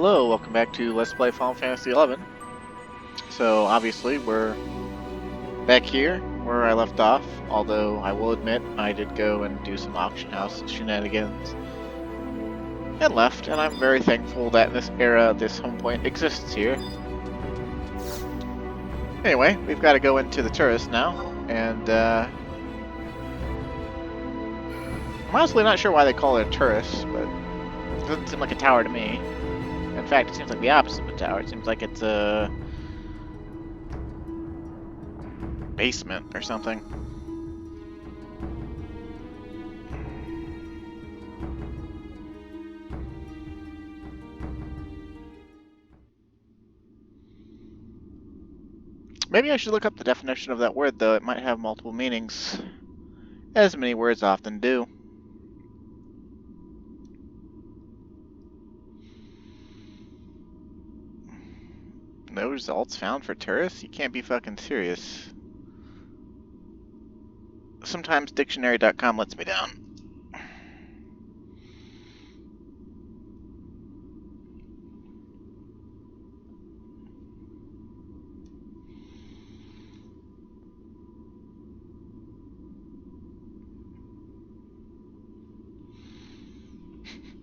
hello, welcome back to Let's Play Final Fantasy XI. So, obviously, we're back here where I left off, although I will admit I did go and do some auction house shenanigans and left, and I'm very thankful that in this era, this home point exists here. Anyway, we've got to go into the turrets now, and I'm honestly not sure why they call it a turret, but it doesn't seem like a tower to me. In fact, it seems like the opposite of a tower. It seems like it's a basement or something. Maybe I should look up the definition of that word, though. It might have multiple meanings, as many words often do. No results found for tourists? You can't be fucking serious. Sometimes dictionary.com lets me down.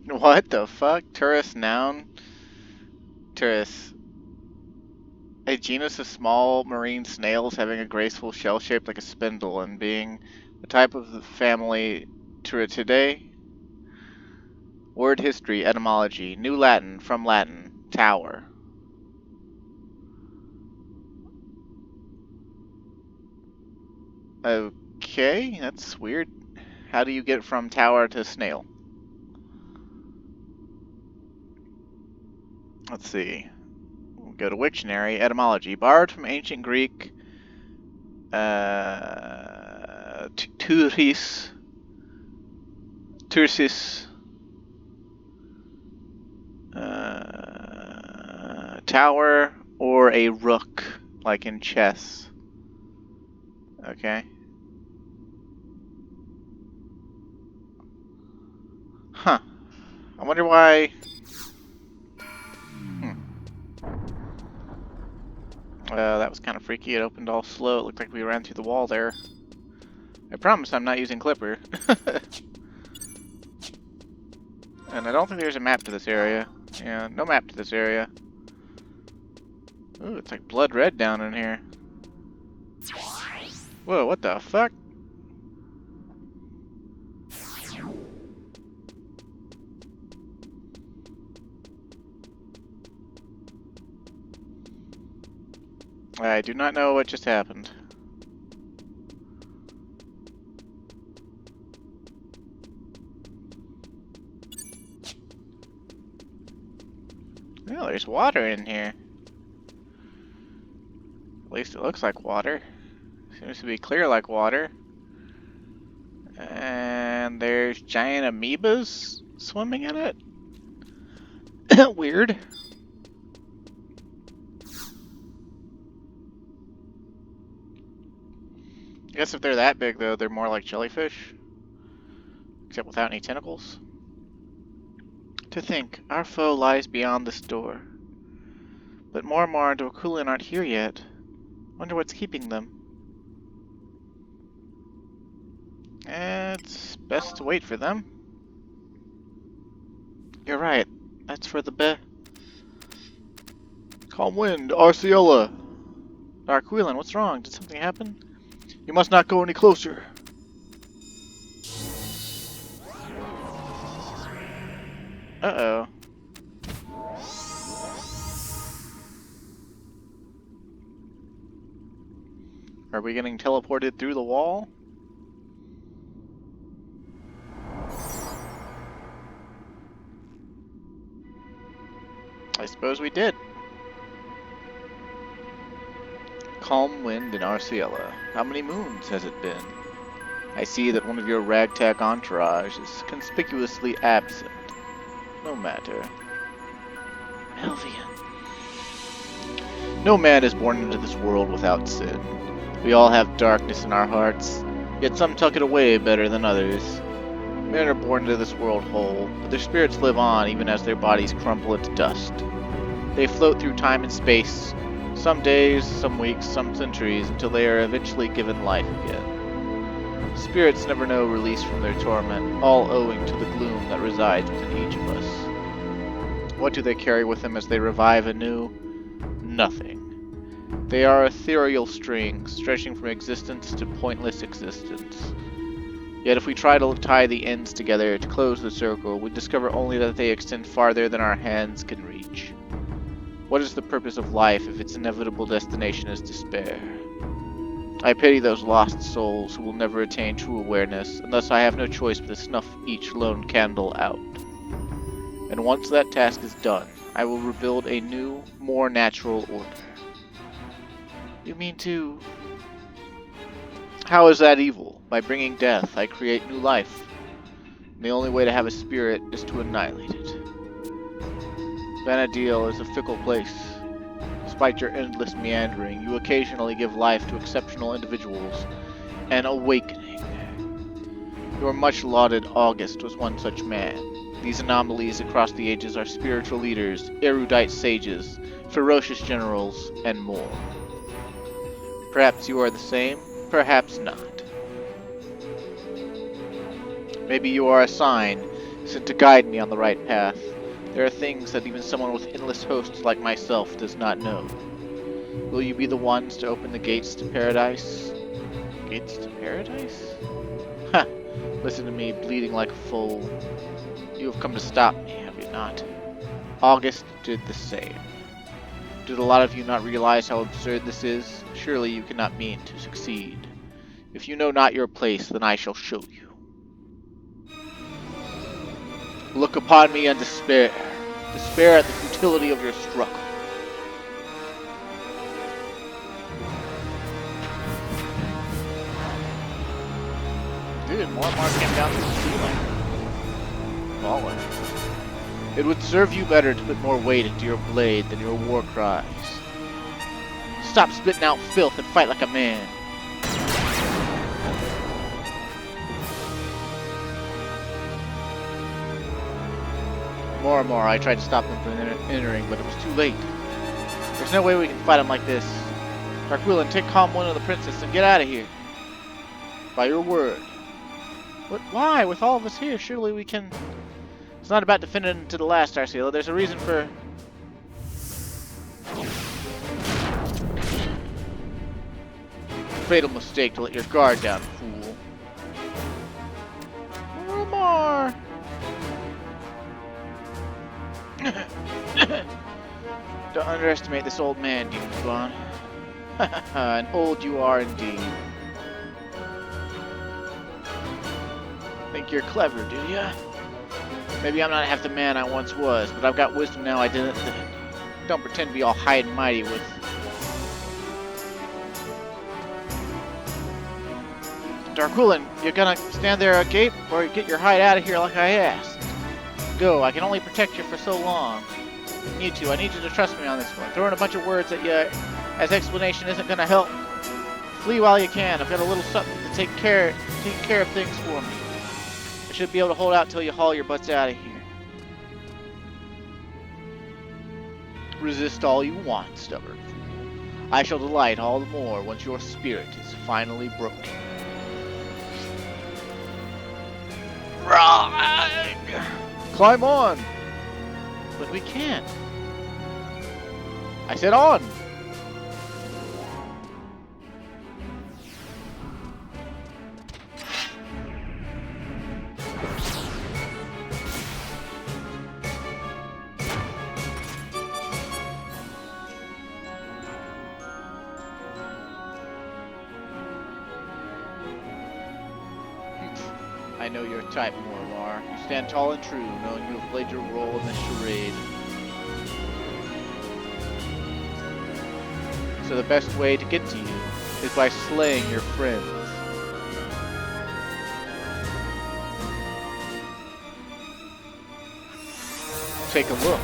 What the fuck? Tourist noun? Tourist. A genus of small marine snails having a graceful shell shaped like a spindle and being a type of the family Turretidae. Word history, etymology, New Latin, from Latin, tower. Okay, that's weird. How do you get from tower to snail? Let's see. We'll go to Wiktionary, etymology, borrowed from ancient Greek, tursis, tower, or a rook, like in chess. Okay. Huh. I wonder why... that was kind of freaky. It opened all slow. It looked like we ran through the wall there. I promise I'm not using Clipper. And I don't think there's a map to this area. Yeah, no map to this area. Ooh, it's like blood red down in here. Whoa, what the fuck? I do not know what just happened. Oh, there's water in here. At least it looks like water. Seems to be clear like water. And there's giant amoebas swimming in it. Weird. I guess if they're that big, though, they're more like jellyfish. Except without any tentacles. To think, our foe lies beyond this door. But Mormor and Adoulin aren't here yet. Wonder what's keeping them. It's best to wait for them. You're right. That's for the Calm wind, Arceola! Adoulin, what's wrong? Did something happen? You must not go any closer. Uh-oh. Are we getting teleported through the wall? I suppose we did. Calm wind in Arceola. How many moons has it been? I see that one of your ragtag entourage is conspicuously absent. No matter. Elvian. No man is born into this world without sin. We all have darkness in our hearts, yet some tuck it away better than others. Men are born into this world whole, but their spirits live on even as their bodies crumble into dust. They float through time and space, some days, some weeks, some centuries, until they are eventually given life again. Spirits never know release from their torment, all owing to the gloom that resides within each of us. What do they carry with them as they revive anew? Nothing. They are ethereal strings, stretching from existence to pointless existence. Yet if we try to tie the ends together to close the circle, we discover only that they extend farther than our hands can reach. What is the purpose of life if its inevitable destination is despair? I pity those lost souls who will never attain true awareness, and thus I have no choice but to snuff each lone candle out. And once that task is done, I will rebuild a new, more natural order. You mean to... How is that evil? By bringing death, I create new life. And the only way to have a spirit is to annihilate it. Vanadil is a fickle place. Despite your endless meandering, you occasionally give life to exceptional individuals. An awakening. Your much lauded August was one such man. These anomalies across the ages are spiritual leaders, erudite sages, ferocious generals, and more. Perhaps you are the same, perhaps not. Maybe you are a sign, sent to guide me on the right path. There are things that even someone with endless hosts like myself does not know. Will you be the ones to open the gates to paradise? Gates to paradise? Ha! Listen to me, bleeding like a foal. You have come to stop me, have you not? August did the same. Did a lot of you not realize how absurd this is? Surely you cannot mean to succeed. If you know not your place, then I shall show you. Look upon me and despair. Despair at the futility of your struggle. Dude, more came down to the ceiling. Falling. It would serve you better to put more weight into your blade than your war cries. Stop spitting out filth and fight like a man. More and more, I tried to stop them from entering, but it was too late. There's no way we can fight them like this. Adoulin, take calm one of the princess and get out of here. By your word. But why? With all of us here, surely we can... It's not about defending to the last, Arcelia. There's a reason for... Fatal mistake to let your guard down, fool. More. Don't underestimate this old man, Deathborne. And old you are indeed. Think you're clever, do ya? Maybe I'm not half the man I once was, but I've got wisdom now I didn't then. Don't pretend to be all high and mighty with... Adoulin, you're gonna stand there agape, or get your hide out of here like I asked? Go, I can only protect you for so long. I need you to trust me on this one. Throwing a bunch of words at you as explanation isn't gonna help. Flee while you can. I've got a little something to take care of things for me. I should be able to hold out till you haul your butts out of here. Resist all you want, stubborn fool. I shall delight all the more once your spirit is finally broken. Climb on! But we can't. I said on! I know your type, Morlar. You stand tall and true, knowing you have played your role in this charade. So the best way to get to you is by slaying your friends. Take a look.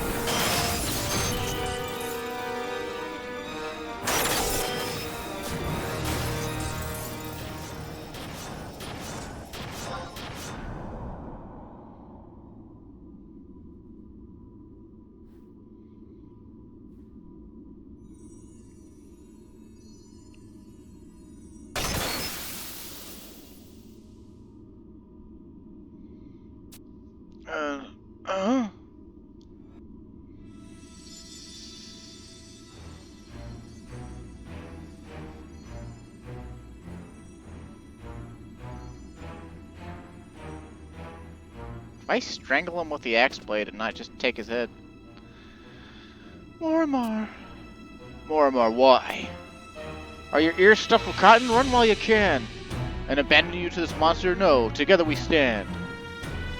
Uh? If I strangle him with the axe blade and not just take his head. Moramar. Moramar, why? Are your ears stuffed with cotton? Run while you can. And abandon you to this monster? No, together we stand.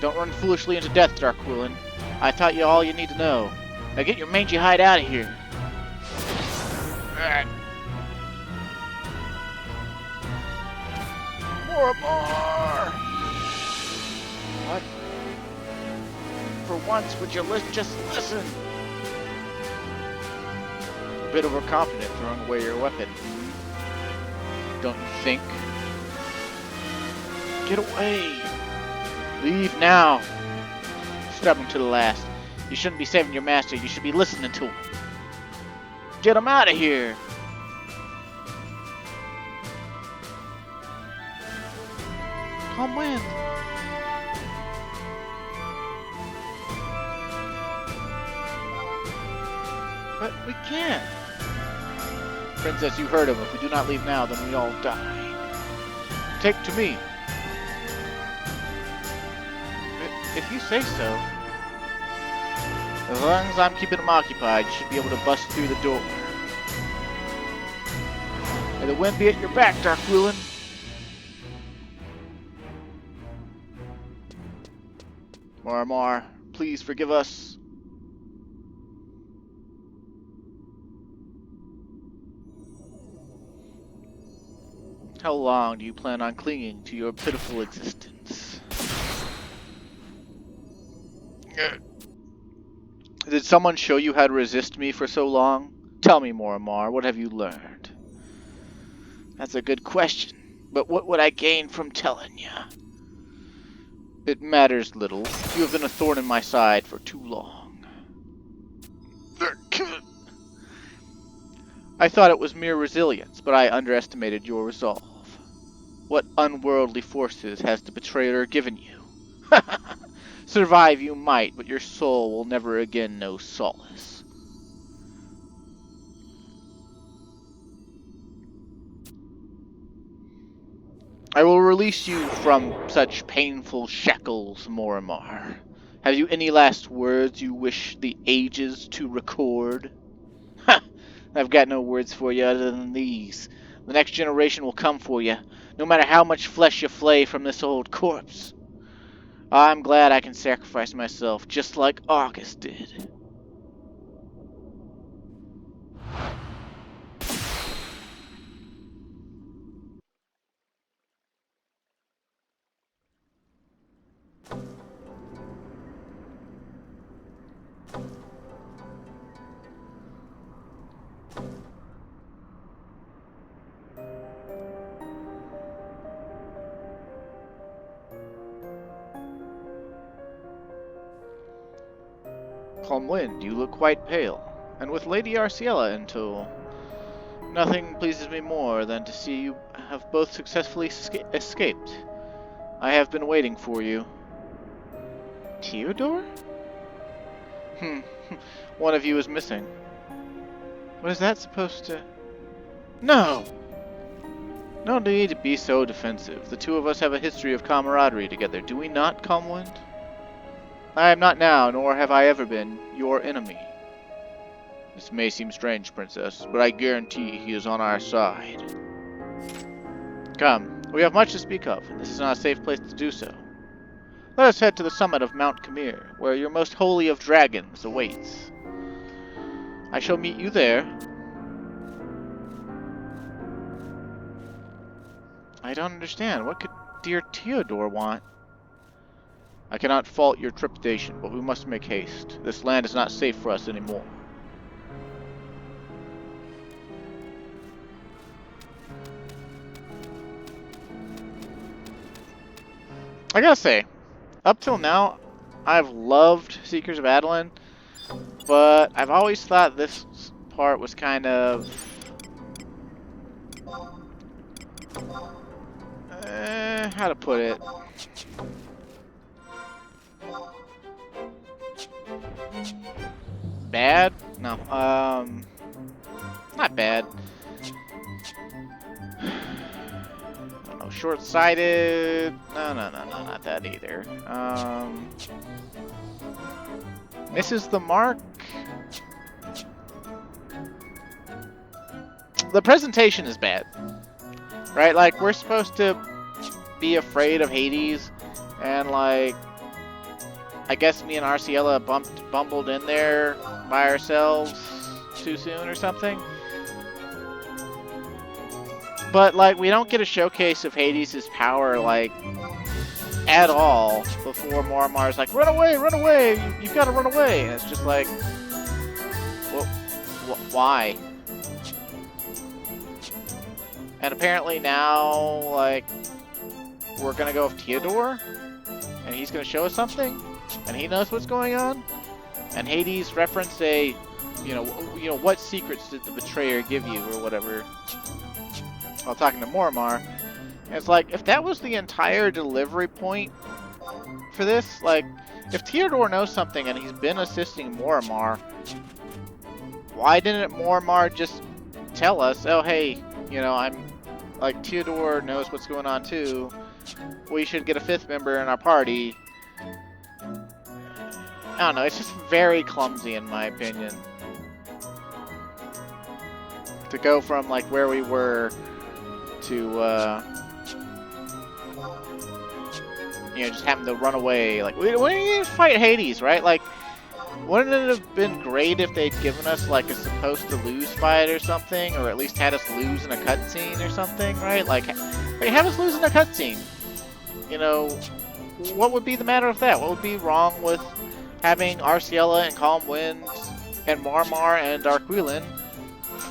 Don't run foolishly into death, Darkwillen. I taught you all you need to know. Now get your mangy hide out of here. Moramar! What? For once, would you just listen? A bit overconfident throwing away your weapon. Don't you think? Get away! Leave now! Stab him to the last. You shouldn't be saving your master, you should be listening to him. Get him out of here! Calm wind. But we can't. Princess, you heard him. If we do not leave now, then we all die. Take to me. If you say so. As long as I'm keeping him occupied, you should be able to bust through the door. May the wind be at your back, Darkwillen. Moramar, please forgive us. How long do you plan on clinging to your pitiful existence? Did someone show you how to resist me for so long? Tell me, Moramar, what have you learned? That's a good question, but what would I gain from telling you? It matters little. You have been a thorn in my side for too long. I thought it was mere resilience, but I underestimated your resolve. What unworldly forces has the betrayer given you? Survive you might, but your soul will never again know solace. I will release you from such painful shackles, Moramar. Have you any last words you wish the ages to record? Ha! I've got no words for you other than these. The next generation will come for you, no matter how much flesh you flay from this old corpse. I'm glad I can sacrifice myself, just like August did. Calm Wind, you look quite pale, and with Lady Arciela in tow. Nothing pleases me more than to see you have both successfully escaped. I have been waiting for you. Theodore? One of you is missing. What is that supposed to... No! No need to be so defensive. The two of us have a history of camaraderie together, do we not, Calmwind? I am not now, nor have I ever been, your enemy. This may seem strange, Princess, but I guarantee he is on our side. Come, we have much to speak of, and this is not a safe place to do so. Let us head to the summit of Mount Khmer, where your most holy of dragons awaits. I shall meet you there. I don't understand. What could dear Theodore want? I cannot fault your trepidation, but we must make haste. This land is not safe for us anymore. I gotta say, up till now, I've loved Seekers of Adoulin, but I've always thought this part was kind of... how to put it? Bad? No. Not bad. I don't know. Short-sighted? No, not that either. Misses the mark? The presentation is bad. Right? Like, we're supposed to be afraid of Hades, and like, I guess me and Arciella bumbled in there by ourselves too soon or something. But like, we don't get a showcase of Hades' power like at all before Mormar's like, run away, you've got to run away, and it's just like, well, why? And apparently now, like, we're gonna go with Theodore, and he's gonna show us something, and he knows what's going on. And Hades referenced a, you know, what secrets did the betrayer give you, or whatever, while talking to Mormar. And it's like, if that was the entire delivery point for this, like, if Theodore knows something and he's been assisting Mormar, why didn't Mormar just tell us, oh hey, you know, like, Theodore knows what's going on too, we should get a 5th member in our party. I don't know, it's just very clumsy in my opinion. To go from, like, where we were to, you know, just having to run away. Like, we didn't fight Hades, right? Like, wouldn't it have been great if they'd given us, like, a supposed to lose fight or something? Or at least had us lose in a cutscene or something, right? Like, have us lose in a cutscene. You know, what would be the matter with that? What would be wrong with having Arciella and Calm Wind and Mormar and Darquilin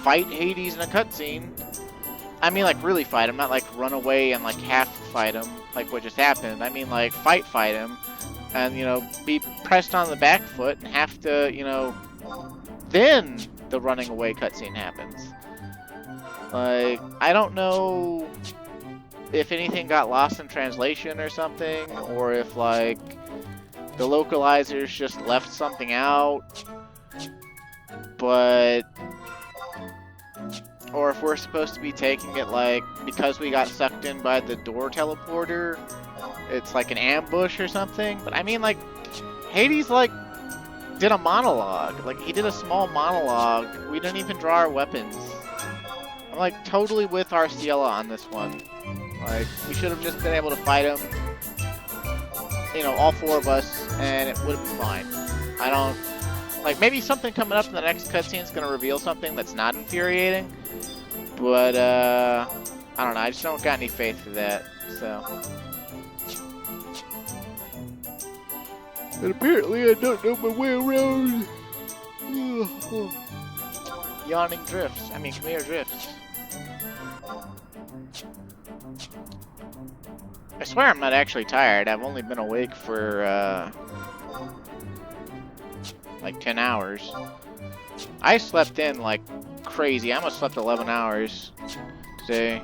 fight Hades in a cutscene? I mean, like, really fight him, not like run away and like half fight him, like what just happened. I mean, like, fight him, and, you know, be pressed on the back foot and have to, you know, then the running away cutscene happens. Like, I don't know if anything got lost in translation or something, or if, like, the localizers just left something out, but, or if we're supposed to be taking it, like, because we got sucked in by the door teleporter, it's like an ambush or something. But I mean, like, Hades, like, did a monologue. Like, he did a small monologue. We didn't even draw our weapons. I'm, like, totally with Arciella on this one. Like, we should have just been able to fight him, you know, all 4 of us, and it would have been fine. I don't, like, maybe something coming up in the next cutscene is going to reveal something that's not infuriating, but, I don't know, I just don't got any faith for that, so. And apparently I don't know my way around yawning drifts. I mean, Khmer drifts. I swear I'm not actually tired. I've only been awake for, like 10 hours. I slept in like crazy. I almost slept 11 hours today.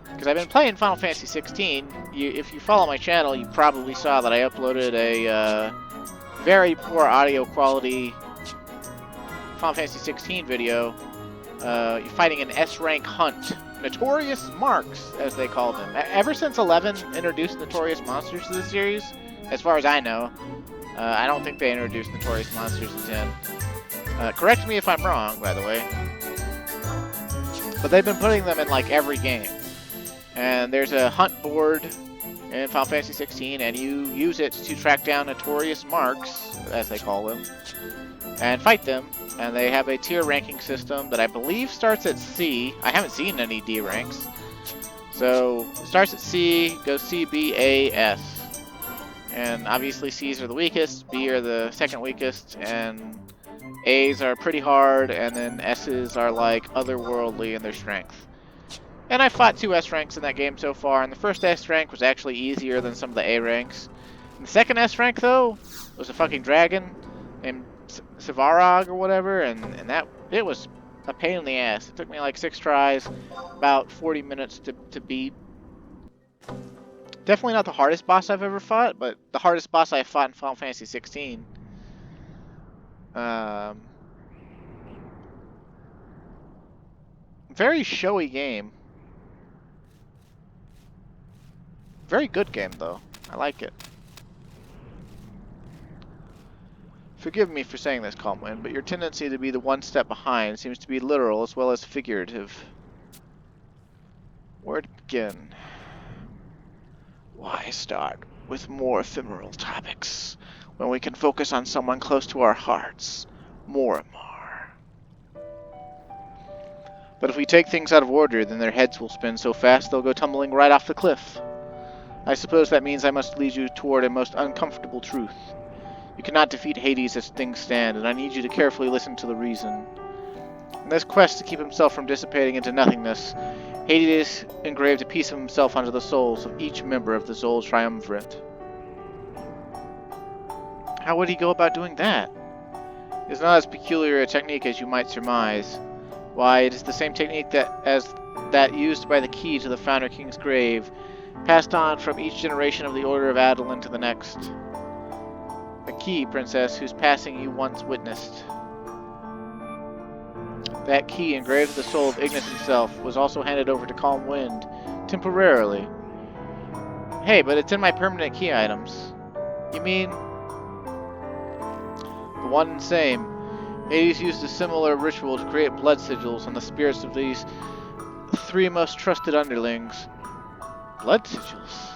Because I've been playing Final Fantasy 16. If you follow my channel, you probably saw that I uploaded a very poor audio quality Final Fantasy 16 video. You're fighting an S-rank hunt. Notorious Marks, as they call them. Ever since 11 introduced Notorious Monsters to the series, as far as I know, I don't think they introduced Notorious Monsters in 10. Correct me if I'm wrong, by the way. But they've been putting them in, like, every game. And there's a hunt board in Final Fantasy 16, and you use it to track down Notorious Marks, as they call them, and fight them. And they have a tier ranking system that I believe starts at C. I haven't seen any D ranks. So, it starts at C, goes C, B, A, S. And obviously C's are the weakest, B are the second weakest, and A's are pretty hard, and then S's are like otherworldly in their strength. And I fought 2 S ranks in that game so far, and the first S rank was actually easier than some of the A ranks. And the second S rank, though, was a fucking dragon named Savarog or whatever, and that, it was a pain in the ass. It took me like 6 tries, about 40 minutes to beat. Definitely not the hardest boss I've ever fought, but the hardest boss I fought in Final Fantasy 16. Very showy game. Very good game, though. I like it. Forgive me for saying this, Calmwind, but your tendency to be the one step behind seems to be literal as well as figurative. Where to begin? Why start with more ephemeral topics when we can focus on someone close to our hearts? More. But if we take things out of order, then their heads will spin so fast they'll go tumbling right off the cliff. I suppose that means I must lead you toward a most uncomfortable truth. You cannot defeat Hades as things stand, and I need you to carefully listen to the reason. In this quest to keep himself from dissipating into nothingness, Hades engraved a piece of himself onto the souls of each member of the Zol Triumvirate. How would he go about doing that? It's not as peculiar a technique as you might surmise. Why, it is the same technique that used by the key to the Founder King's grave, passed on from each generation of the Order of Adoulin to the next. The key, Princess, whose passing you once witnessed. That key, engraved with the soul of Ignis himself, was also handed over to Calmwind, temporarily. Hey, but it's in my permanent key items. You mean... The one and same. Hades used a similar ritual to create blood sigils on the spirits of these 3 most trusted underlings. Blood sigils?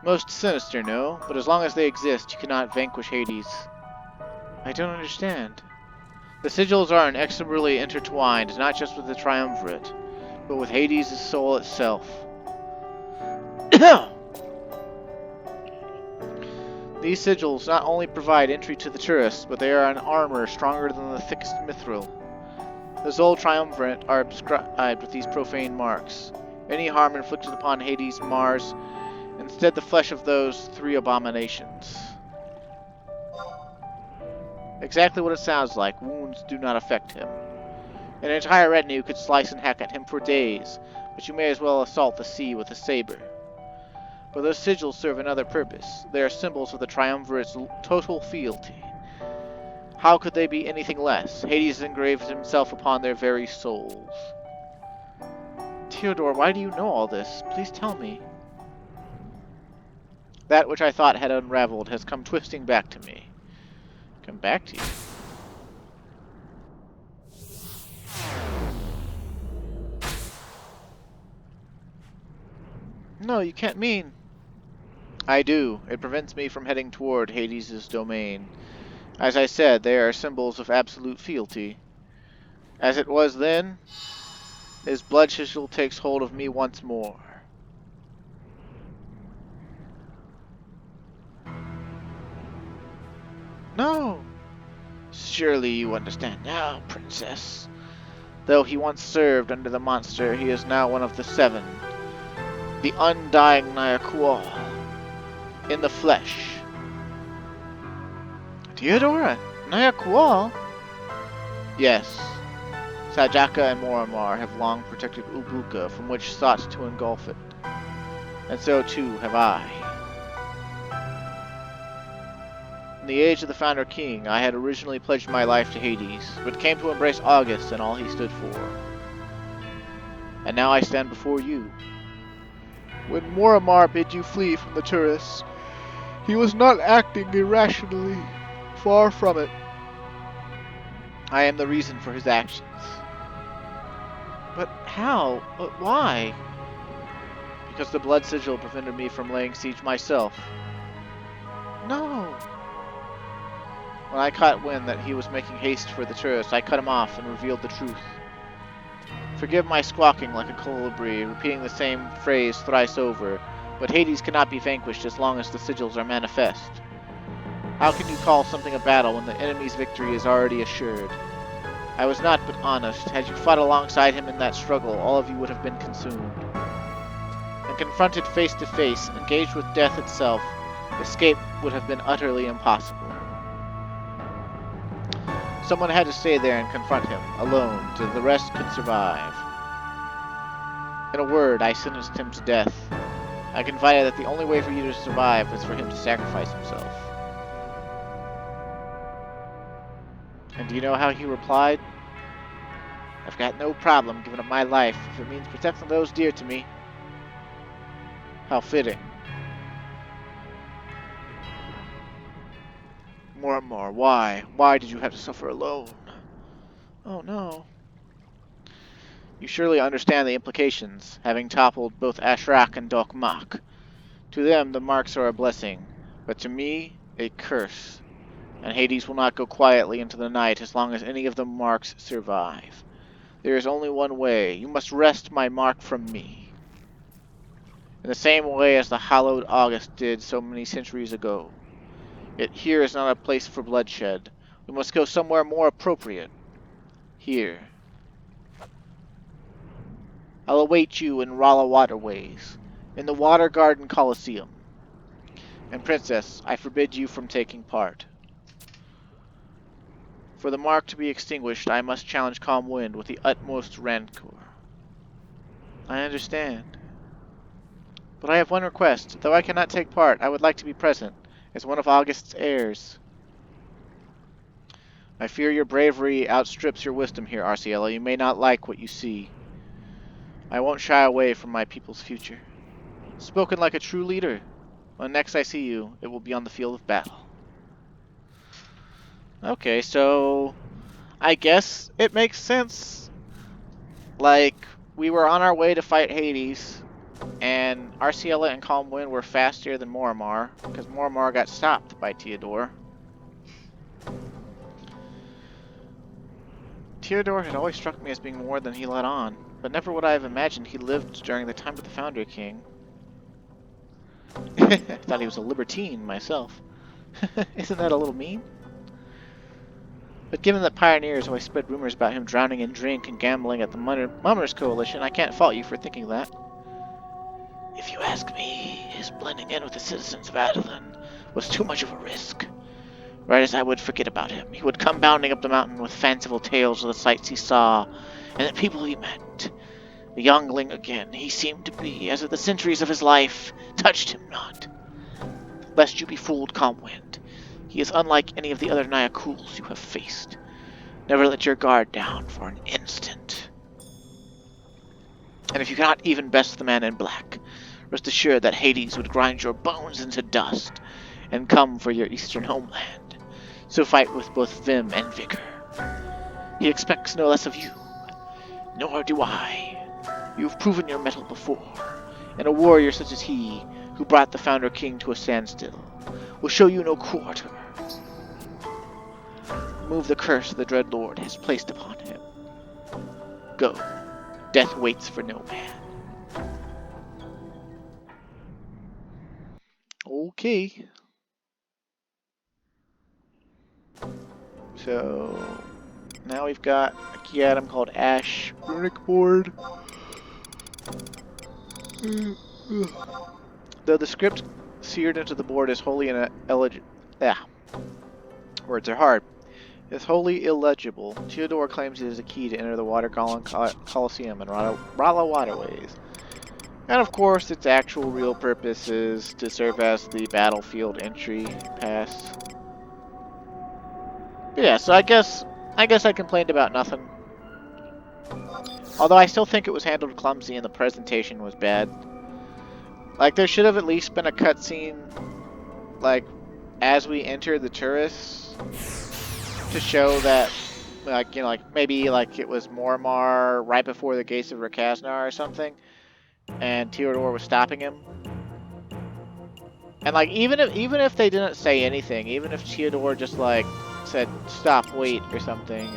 Most sinister, no? But as long as they exist, you cannot vanquish Hades. I don't understand. The sigils are inexorably intertwined, not just with the Triumvirate, but with Hades' soul itself. These sigils not only provide entry to the Turris, but they are an armor stronger than the thickest mithril. The Zol Triumvirate are inscribed with these profane marks. Any harm inflicted upon Hades mars instead the flesh of those 3 abominations. Exactly what it sounds like. Wounds do not affect him. An entire retinue could slice and hack at him for days, but you may as well assault the sea with a saber. But those sigils serve another purpose. They are symbols of the Triumvirate's total fealty. How could they be anything less? Hades engraved himself upon their very souls. Theodore, why do you know all this? Please tell me. That which I thought had unraveled has come twisting back to me. Come back to you? No, you can't mean... I do. It prevents me from heading toward Hades' domain. As I said, they are symbols of absolute fealty. As it was then, his blood sigil takes hold of me once more. No! Surely you understand now, Princess. Though he once served under the monster, he is now one of the 7. The undying Nyakual. In the flesh. Theodora? Nyakual? Yes. Sajaka and Moramar have long protected Ubuka from which sought to engulf it. And so too have I. In the age of the Founder King, I had originally pledged my life to Hades, but came to embrace August and all he stood for. And now I stand before you. When Moramar bid you flee from the Turris, he was not acting irrationally. Far from it. I am the reason for his actions. But how? But why? Because the blood sigil prevented me from laying siege myself. No. When I caught wind that he was making haste for the Turris, I cut him off and revealed the truth. Forgive my squawking like a colibri, repeating the same phrase thrice over, but Hades cannot be vanquished as long as the sigils are manifest. How can you call something a battle when the enemy's victory is already assured? I was not but honest. Had you fought alongside him in that struggle, all of you would have been consumed. And confronted face to face, engaged with death itself, escape would have been utterly impossible. Someone had to stay there and confront him, alone, till the rest could survive. In a word, I sentenced him to death. I confided that the only way for you to survive was for him to sacrifice himself. And do you know how he replied? I've got no problem giving up my life if it means protecting those dear to me. How fitting. More and more, why? Why did you have to suffer alone? Oh no. You surely understand the implications, having toppled both Ashrak and Dokmak. To them, the marks are a blessing, but to me, a curse. And Hades will not go quietly into the night as long as any of the marks survive. There is only one way. You must wrest my mark from me. In the same way as the hallowed August did so many centuries ago. Yet here is not a place for bloodshed. We must go somewhere more appropriate. Here. I'll await you in Rala Waterways, in the Water Garden Coliseum. And Princess, I forbid you from taking part. For the mark to be extinguished, I must challenge Calm Wind with the utmost rancor. I understand. But I have one request. Though I cannot take part, I would like to be present, as one of August's heirs. I fear your bravery outstrips your wisdom here, Arciella. You may not like what you see. I won't shy away from my people's future. Spoken like a true leader. When next I see you, it will be on the field of battle. Okay, so I guess it makes sense. Like, we were on our way to fight Hades, and Arciella and Calm Wind were faster than Moramar, because Moramar got stopped by Theodore. Theodore had always struck me as being more than he let on, but never would I have imagined he lived during the time of the Founder King. I thought he was a libertine myself. Isn't that a little mean? But given that pioneers always spread rumors about him drowning in drink and gambling at the Mummers Coalition, I can't fault you for thinking that. If you ask me, his blending in with the citizens of Adoulin was too much of a risk. Right as I would forget about him, he would come bounding up the mountain with fanciful tales of the sights he saw and the people he met. The youngling again he seemed to be, as if the centuries of his life touched him not. Lest you be fooled, Calm Wind. He is unlike any of the other Nyakuls you have faced. Never let your guard down for an instant. And if you cannot even best the man in black, rest assured that Hades would grind your bones into dust and come for your eastern homeland. So fight with both vim and vigor. He expects no less of you, nor do I. You've proven your mettle before, and a warrior such as he, who brought the Founder King to a standstill, will show you no quarter. Remove the curse the Dread Lord has placed upon him. Go. Death waits for no man. Okay. So now we've got a key item called Ash Runic Board. Though the script seared into the board is wholly words are hard. It's wholly illegible. Theodore claims it is a key to enter the Water Coliseum and Rala Waterways. And of course, its actual real purpose is to serve as the battlefield entry pass. But yeah, so I guess I complained about nothing. Although I still think it was handled clumsy and the presentation was bad. Like, there should have at least been a cutscene, like, as we enter the tourists, to show that, like, you know, like, maybe, like, it was Moramar right before the gates of Rakaznar or something, and Theodore was stopping him. And, like, even if they didn't say anything, even if Theodore just, like, said, stop, wait, or something,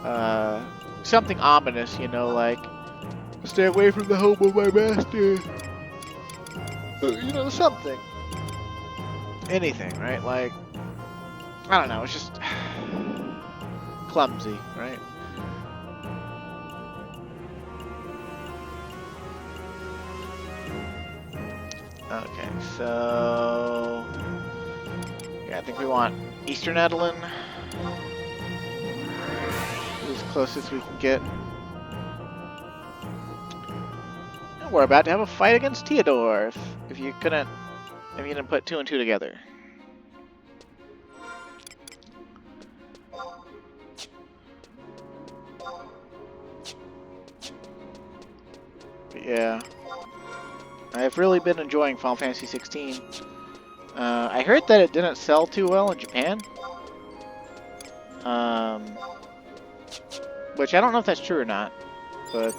or, something ominous, you know, like, stay away from the home of my master. You know, something. Anything, right? Like, I don't know, it's just clumsy, right? Okay, so yeah, I think we want Eastern Adoulin. As close as we can get. And we're about to have a fight against Theodore. If you didn't put two and two together. But yeah, I've really been enjoying Final Fantasy 16. I heard that it didn't sell too well in Japan. Which I don't know if that's true or not, but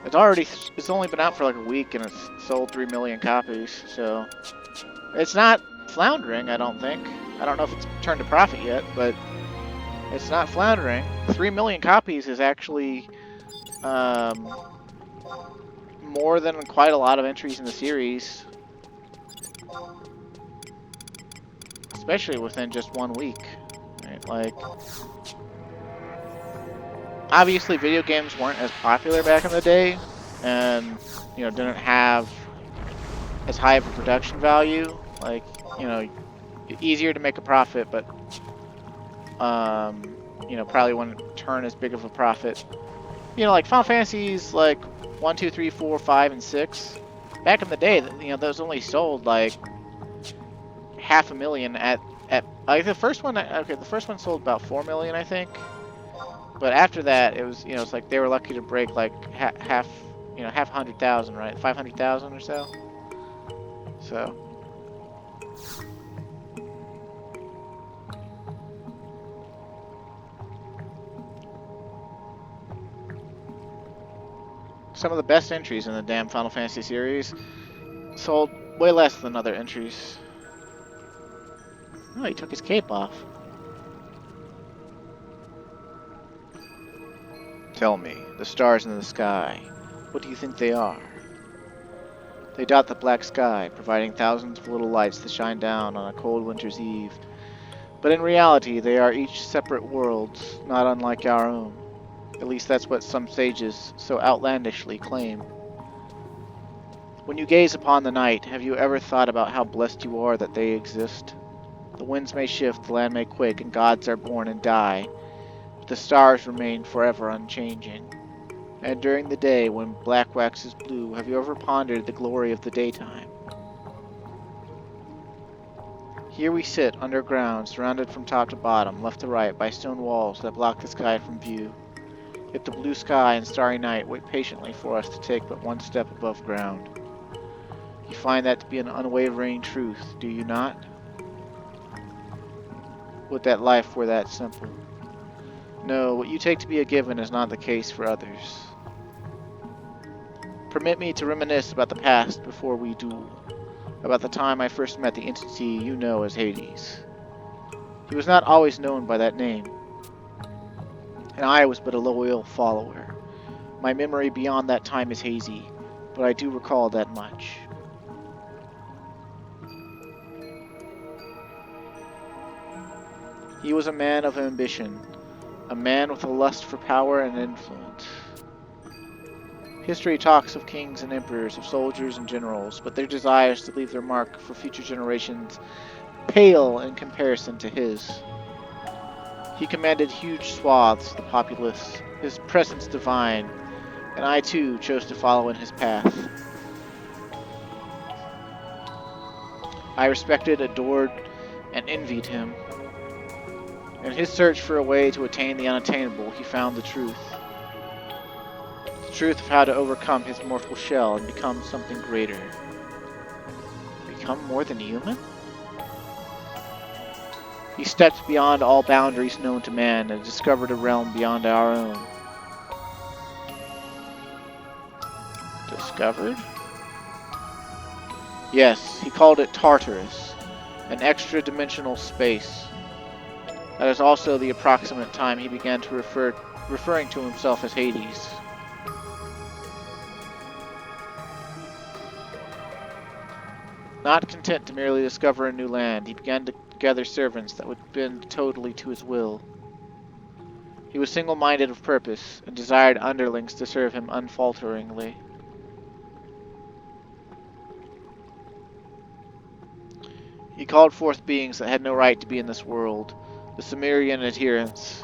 it's only been out for like a week and it's sold 3 million copies, so it's not floundering, I don't think. I don't know if it's turned a profit yet, but it's not floundering. 3 million copies is actually more than quite a lot of entries in the series, especially within just 1 week. Right? Like, obviously video games weren't as popular back in the day, and didn't have as high of a production value. Like, easier to make a profit, but probably wouldn't turn as big of a profit. Like Final Fantasies like 1, 2, 3, 4, 5, and 6. Back in the day, those only sold like 500,000 at like the first one. Okay, the first one sold about 4 million, I think. But after that, it was it's like they were lucky to break like half 100,000, right? 500,000 or so. So. Some of the best entries in the damn Final Fantasy series sold way less than other entries. Oh, he took his cape off. Tell me, the stars in the sky, what do you think they are? They dot the black sky, providing thousands of little lights that shine down on a cold winter's eve. But in reality, they are each separate worlds, not unlike our own. At least that's what some sages so outlandishly claim. When you gaze upon the night, have you ever thought about how blessed you are that they exist? The winds may shift, the land may quake, and gods are born and die, but the stars remain forever unchanging. And during the day, when black waxes blue, have you ever pondered the glory of the daytime? Here we sit, underground, surrounded from top to bottom, left to right, by stone walls that block the sky from view. Yet the blue sky and starry night wait patiently for us to take but one step above ground. You find that to be an unwavering truth, do you not? Would that life were that simple. No, what you take to be a given is not the case for others. Permit me to reminisce about the past before we duel, about the time I first met the entity you know as Hades. He was not always known by that name, and I was but a loyal follower. My memory beyond that time is hazy, but I do recall that much. He was a man of ambition, a man with a lust for power and influence. History talks of kings and emperors, of soldiers and generals, but their desires to leave their mark for future generations pale in comparison to his. He commanded huge swaths of the populace, his presence divine, and I too chose to follow in his path. I respected, adored, and envied him. In his search for a way to attain the unattainable, he found the truth. The truth of how to overcome his mortal shell and become something greater. Become more than human? He stepped beyond all boundaries known to man and discovered a realm beyond our own. Discovered? Yes, he called it Tartarus, an extra-dimensional space. That is also the approximate time he began to referring to himself as Hades. Not content to merely discover a new land, he began to gather servants that would bend totally to his will. He was single-minded of purpose, and desired underlings to serve him unfalteringly. He called forth beings that had no right to be in this world, the Cimmerian adherents.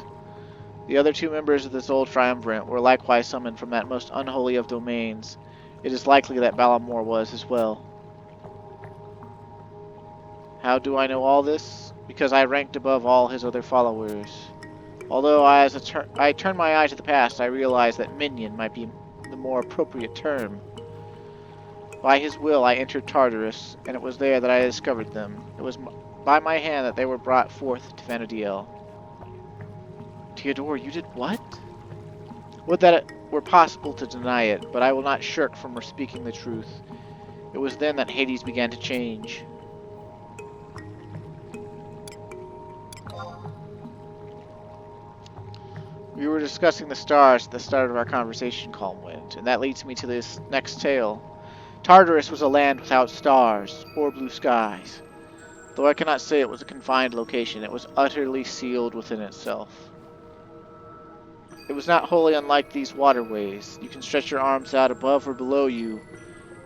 The other two members of this old triumvirate were likewise summoned from that most unholy of domains. It is likely that Balamor was as well. How do I know all this? because I ranked above all his other followers. Although I turned my eye to the past, I realized that minion might be the more appropriate term. By his will, I entered Tartarus, and it was there that I discovered them. It was by my hand that they were brought forth to Vanadiel. Theodore, you did what? Would that it were possible to deny it, but I will not shirk from speaking the truth. It was then that Hades began to change. We were discussing the stars at the start of our conversation, Calmwind, and that leads me to this next tale. Tartarus was a land without stars, or blue skies. Though I cannot say it was a confined location, it was utterly sealed within itself. It was not wholly unlike these waterways. You can stretch your arms out above or below you,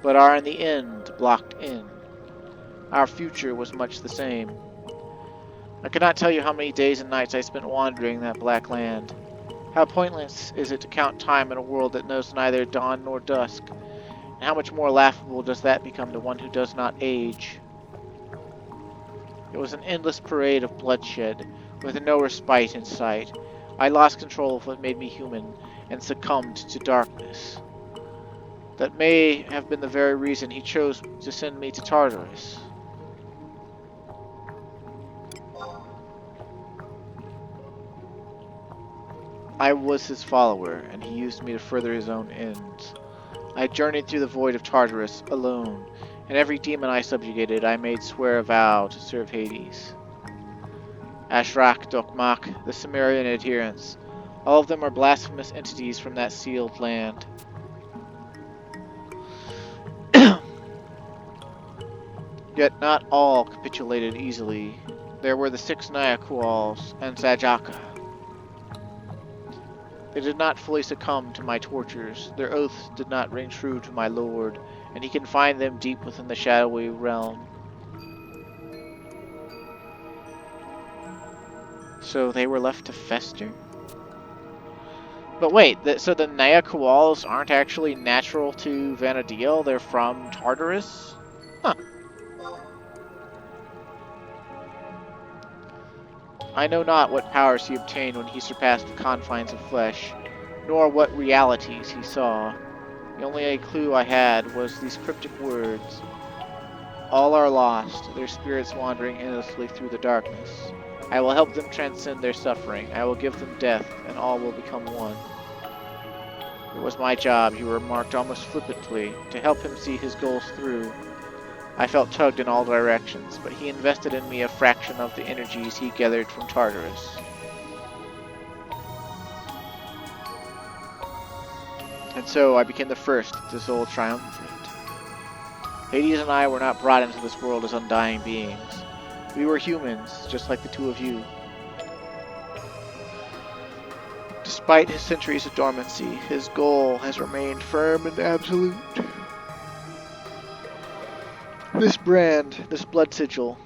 but are in the end blocked in. Our future was much the same. I cannot tell you how many days and nights I spent wandering that black land. How pointless is it to count time in a world that knows neither dawn nor dusk, and how much more laughable does that become to one who does not age? It was an endless parade of bloodshed, with no respite in sight. I lost control of what made me human, and succumbed to darkness. That may have been the very reason he chose to send me to Tartarus. I was his follower, and he used me to further his own ends. I journeyed through the void of Tartarus, alone, and every demon I subjugated I made swear a vow to serve Hades. Ashrak, Dokmak, the Sumerian adherents, all of them are blasphemous entities from that sealed land. Yet not all capitulated easily. There were the 6 Nyaquals and Sajaka. They did not fully succumb to my tortures. Their oaths did not ring true to my lord, and he confined them deep within the shadowy realm. So they were left to fester? But wait, so the Nyaquals aren't actually natural to Vanadiel? They're from Tartarus? Huh. I know not what powers he obtained when he surpassed the confines of flesh, nor what realities he saw. The only clue I had was these cryptic words. All are lost, their spirits wandering endlessly through the darkness. I will help them transcend their suffering. I will give them death, and all will become one. It was my job, he remarked almost flippantly, to help him see his goals through. I felt tugged in all directions, but he invested in me a fraction of the energies he gathered from Tartarus. And so I became the first of this old triumvirate. Hades and I were not brought into this world as undying beings. We were humans, just like the two of you. Despite his centuries of dormancy, his goal has remained firm and absolute. This brand, this blood sigil,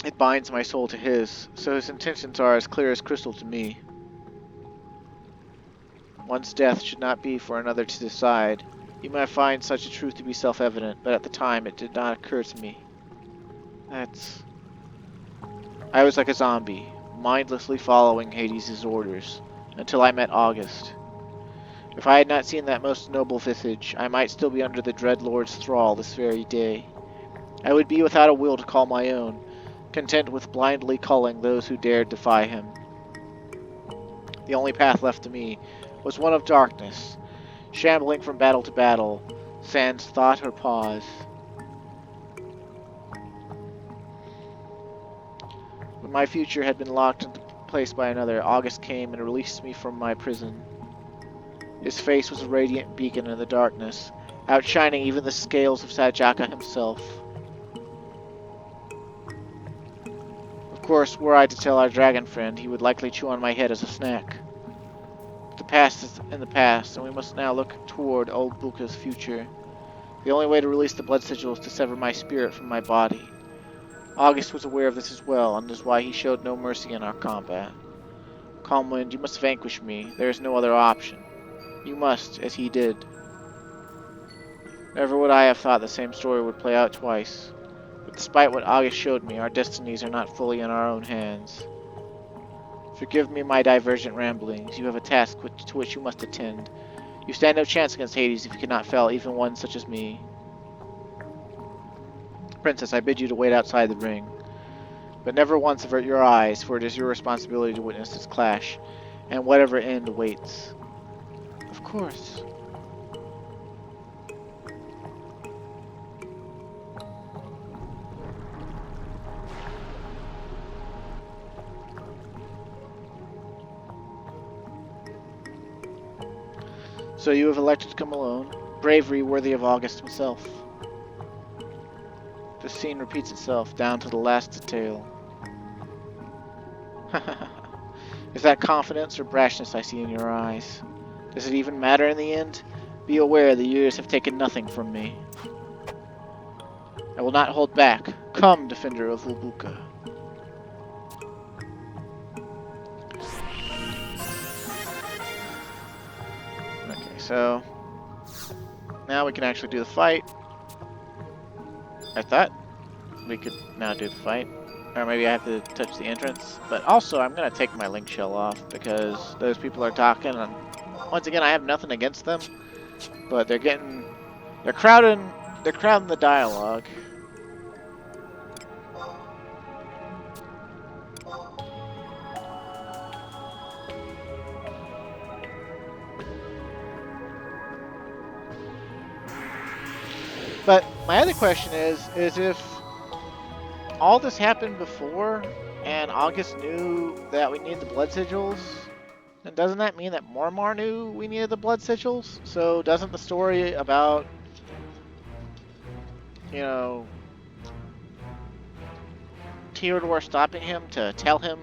it binds my soul to his, so his intentions are as clear as crystal to me. One's death should not be for another to decide. You might find such a truth to be self-evident, but at the time it did not occur to me. I was like a zombie, mindlessly following Hades' orders, until I met August. If I had not seen that most noble visage, I might still be under the Dread Lord's thrall this very day. I would be without a will to call my own, content with blindly culling those who dared defy him. The only path left to me was one of darkness, shambling from battle to battle, sans thought or pause. When my future had been locked into place by another, August came and released me from my prison. His face was a radiant beacon in the darkness, outshining even the scales of Sajaka himself. Of course, were I to tell our dragon friend, he would likely chew on my head as a snack. But the past is in the past, and we must now look toward old Buka's future. The only way to release the blood sigil is to sever my spirit from my body. August was aware of this as well, and is why he showed no mercy in our combat. Calmwind, you must vanquish me. There is no other option. You must, as he did. Never would I have thought the same story would play out twice. But Despite what August showed me, our destinies are not fully in our own hands. Forgive me my divergent ramblings. You have a task to which you must attend. You stand no chance against Hades if you cannot fell even one such as me. Princess, I bid you to wait outside the ring. But never once avert your eyes, for it is your responsibility to witness this clash, and whatever end awaits. Of course. So you have elected to come alone. Bravery worthy of August himself. The scene repeats itself, down to the last detail. Is that confidence or brashness I see in your eyes? Does it even matter in the end? Be aware the years have taken nothing from me. I will not hold back. Come, defender of Ulbuka. Okay, so now we can actually do the fight. I thought we could now do the fight. Or maybe I have to touch the entrance. But also, I'm going to take my link shell off because those people are talking. And once again, I have nothing against them. But they're crowding the dialogue. But my other question is if all this happened before and August knew that we needed the blood sigils, then doesn't that mean that Mormar knew we needed the blood sigils? So doesn't the story about, you know, Theodore stopping him to tell him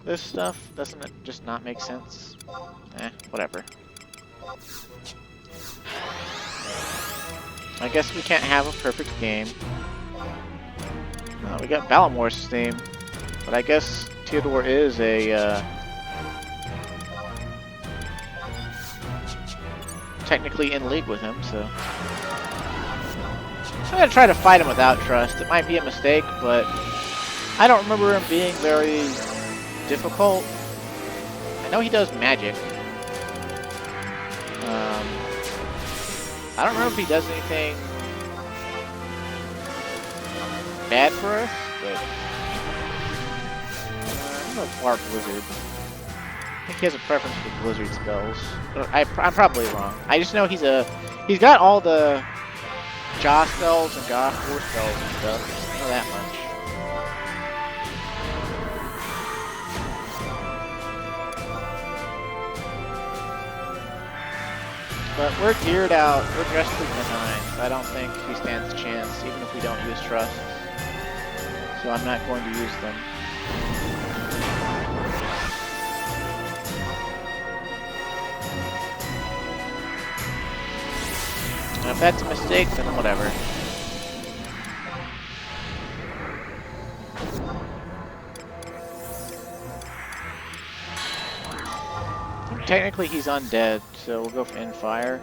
this stuff, doesn't it just not make sense? Whatever. I guess we can't have a perfect game. We got Ballamore's theme, but I guess Theodore is a technically in league with him, so I'm gonna try to fight him without trust. It might be a mistake, but I don't remember him being very difficult. I know he does magic. I don't remember if he does anything bad for us, but I'm gonna bar Blizzard. I think he has a preference for Blizzard spells. I'm probably wrong. I just know he's got all the Jaw spells and Jaw Force spells and stuff. I know that much. But we're geared out, we're dressed to the nines. I don't think he stands a chance, even if we don't use trust. So I'm not going to use them. And if that's a mistake, then whatever. Technically he's undead, so we'll go for Infire.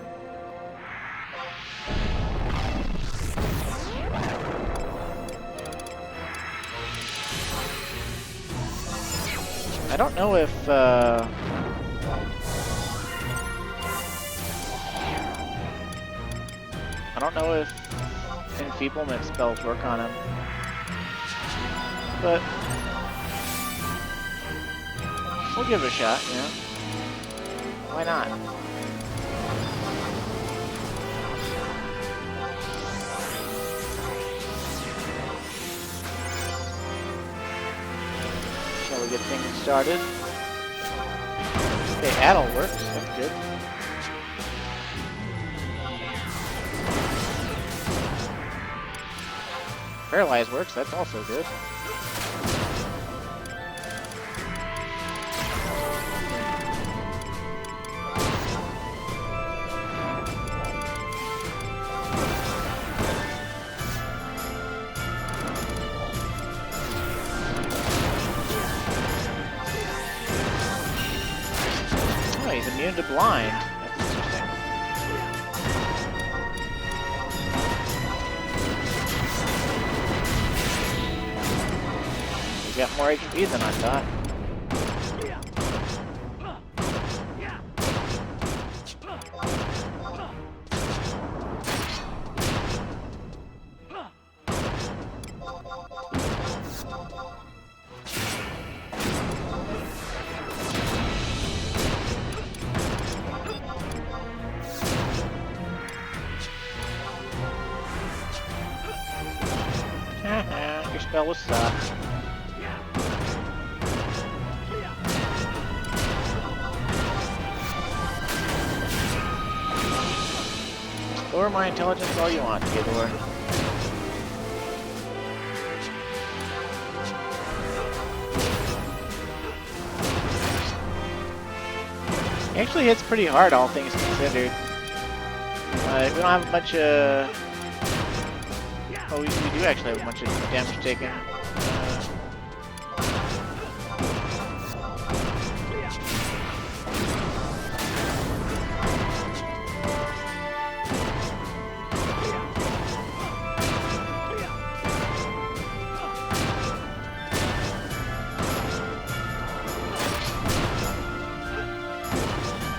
I don't know if enfeeblement spells work on him, but we'll give it a shot, you know? Why not? Shall we get things started? Okay, Addle works, that's good. Paralyze works, that's also good. To blind. That's interesting. You got more HP than I thought. Your spell was sucked. Lower my intelligence all you want, Theodore. He actually hits pretty hard, all things considered. We don't have a bunch of... Oh, we do actually have a bunch of damage taken.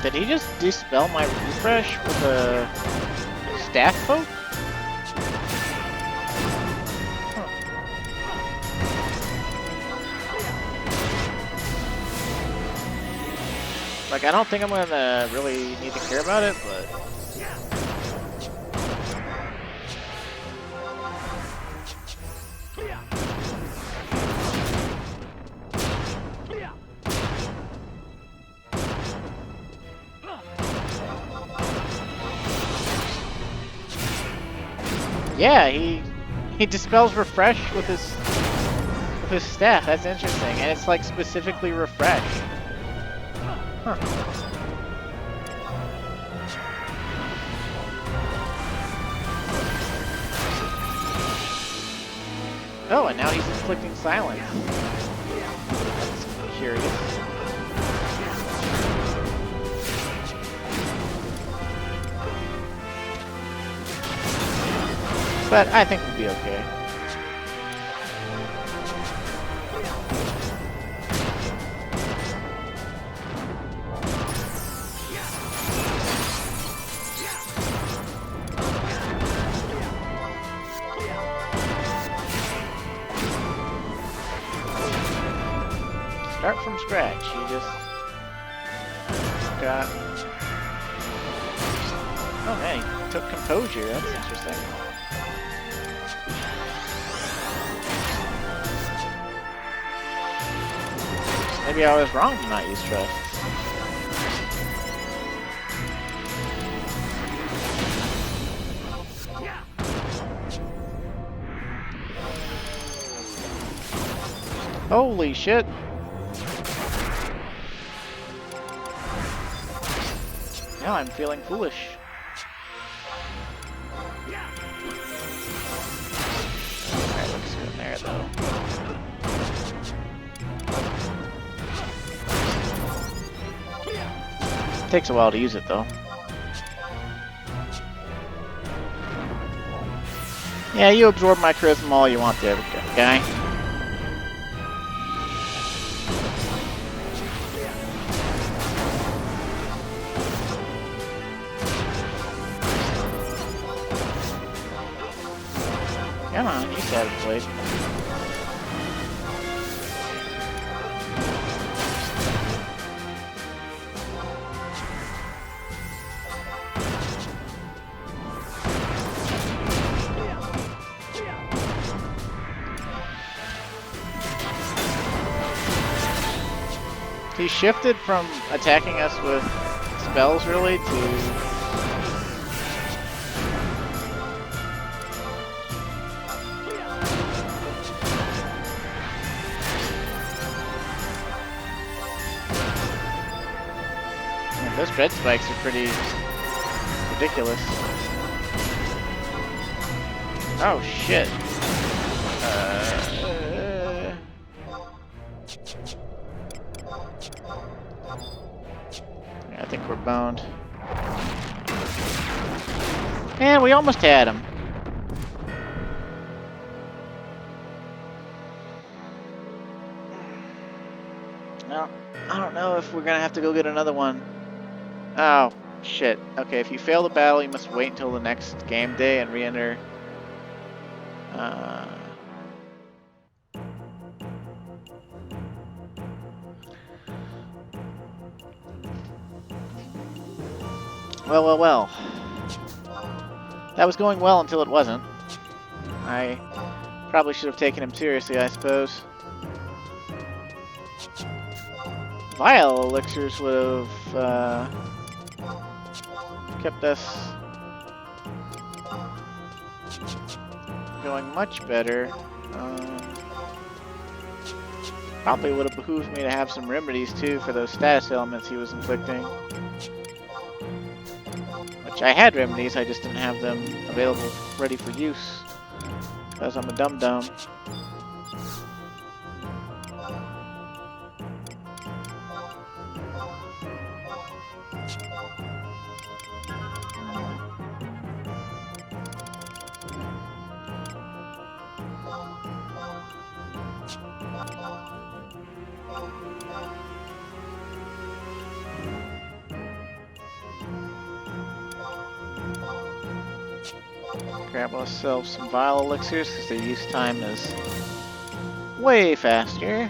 Did he just dispel my refresh with a staff poke? Huh. Like, I don't think I'm gonna really need to care about it, but... Yeah, he dispels refresh with his staff. That's interesting, and it's like specifically refresh. Huh. Oh, and now he's inflicting silence. That's curious. But I think we'll be okay. Start from scratch. You just got... Oh man, he took composure. That's interesting. Maybe I was wrong to not use trust. Holy shit! Now I'm feeling foolish. Alright, looks good there though. Takes a while to use it though. Yeah, you absorb my charisma all you want there, guy. Come on, you savage blade. He shifted from attacking us with spells, really, to... Man, those dread spikes are pretty ridiculous. Oh, shit. I think we're boned. And we almost had him. Well, I don't know if we're gonna have to go get another one. Oh, shit. Okay, if you fail the battle, you must wait until the next game day and re-enter. Well. That was going well until it wasn't. I probably should have taken him seriously, I suppose. Vial elixirs would have kept us going much better. Probably would have behooved me to have some remedies too for those status elements he was inflicting. Which I had remedies, I just didn't have them available ready for use. Because I'm a dum-dum. Grab ourselves some vial elixirs because their use time is way faster.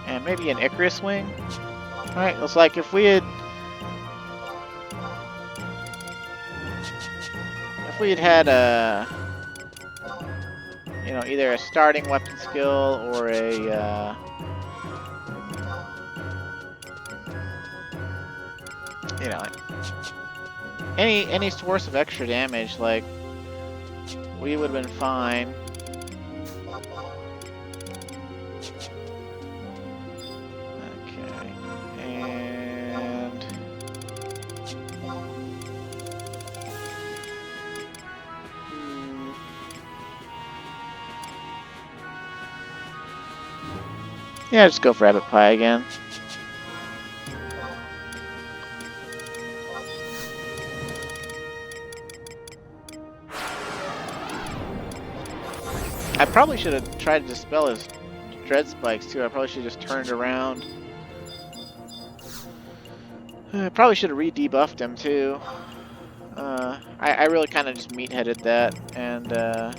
And maybe an Icarus wing. Alright, looks like if we had had a, you know, either a starting weapon skill or a you know, any source of extra damage, like, we would have been fine. Okay, and yeah, just go for rabbit pie again. I probably should have tried to dispel his dread spikes too. I probably should have just turned around. I probably should have re-debuffed him too. I really kind of just meat-headed that, and I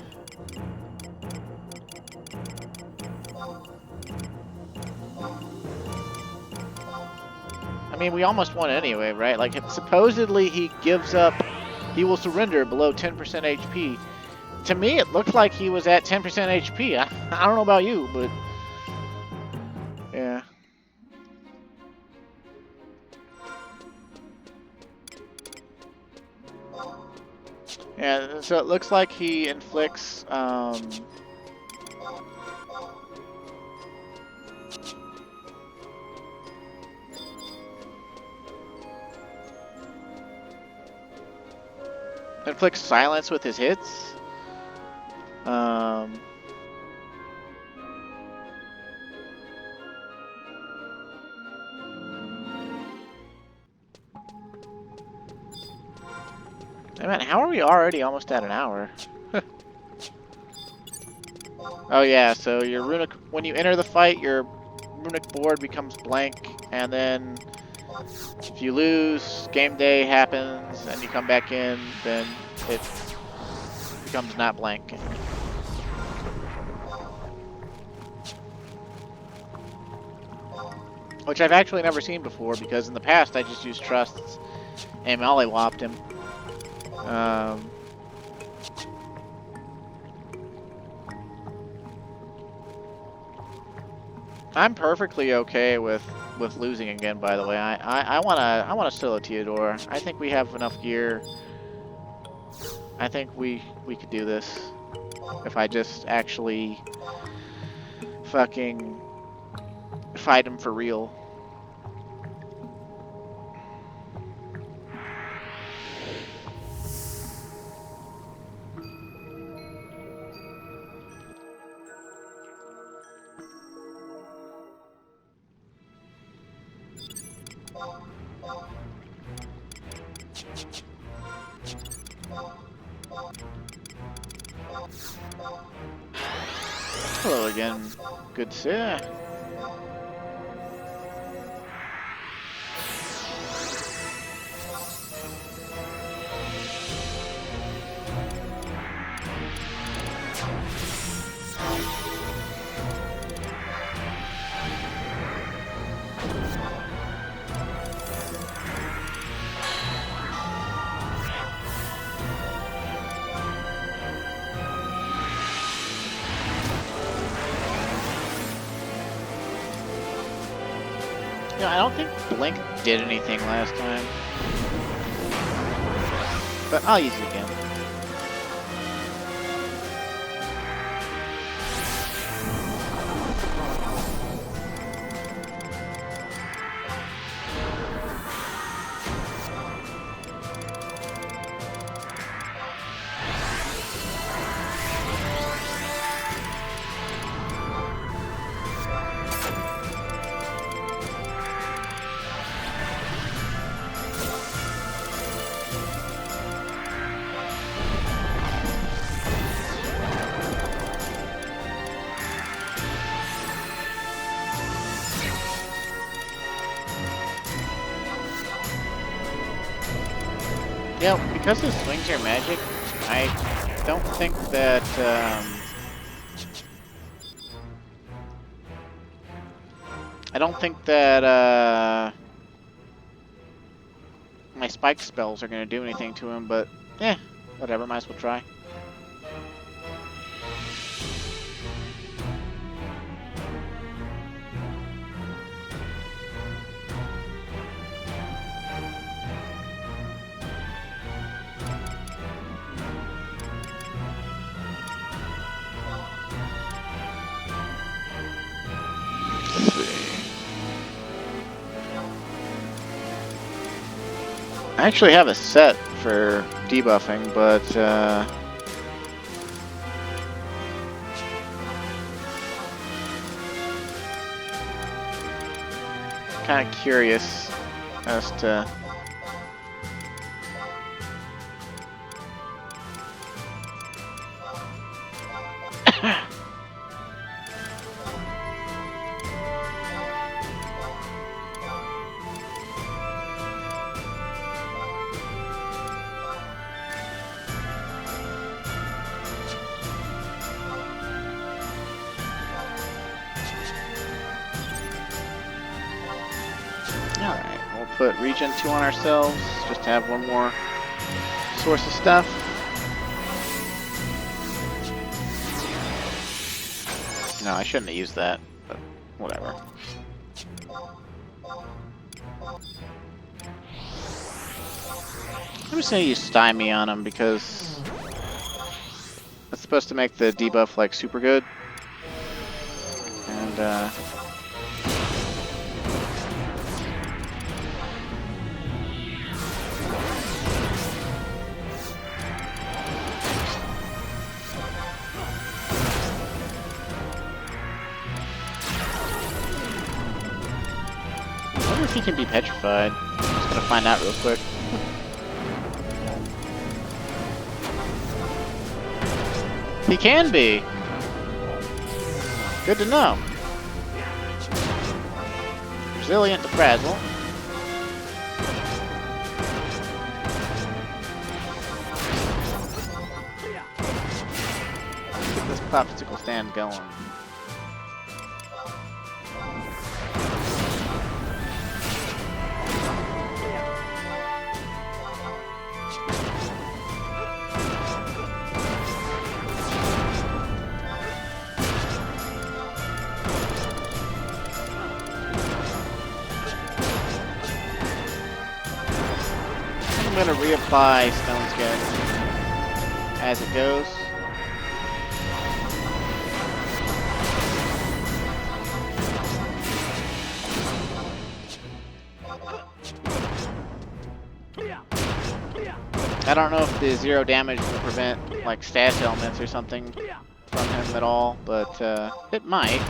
mean, we almost won anyway, right? Like, supposedly he gives up, he will surrender below 10% HP. To me, it looked like he was at 10% HP. I don't know about you, but yeah. Yeah, so it looks like he inflicts silence with his hits. I mean, how are we already almost at an hour? Oh yeah, so your runic, when you enter the fight, your runic board becomes blank, and then if you lose, game day happens, and you come back in, then it becomes not blank. Which I've actually never seen before, because in the past I just used trusts and mollywopped him. I'm perfectly okay with losing again. By the way, I wanna solo Theodore. I think we have enough gear. I think we could do this if I just actually fucking fight him for real. Hello again, good sir. You know, I don't think Blink did anything last time. But I'll use it again. Yeah, because the swings are magic, I don't think that, my spike spells are gonna do anything to him, but, whatever, might as well try. I actually have a set for debuffing, but kind of curious as to Alright, we'll put Regen 2 on ourselves, just to have one more source of stuff. No, I shouldn't have used that, but whatever. I'm just gonna use Stymie on him because that's supposed to make the debuff like super good. And I wonder if he can be petrified. I'm just gonna find out real quick. He can be! Good to know. Resilient to Frazzle. Get this popsicle stand going. I'm going to reapply Stone Skeleton as it goes. I don't know if the 0 damage will prevent like stash elements or something from him at all, but it might.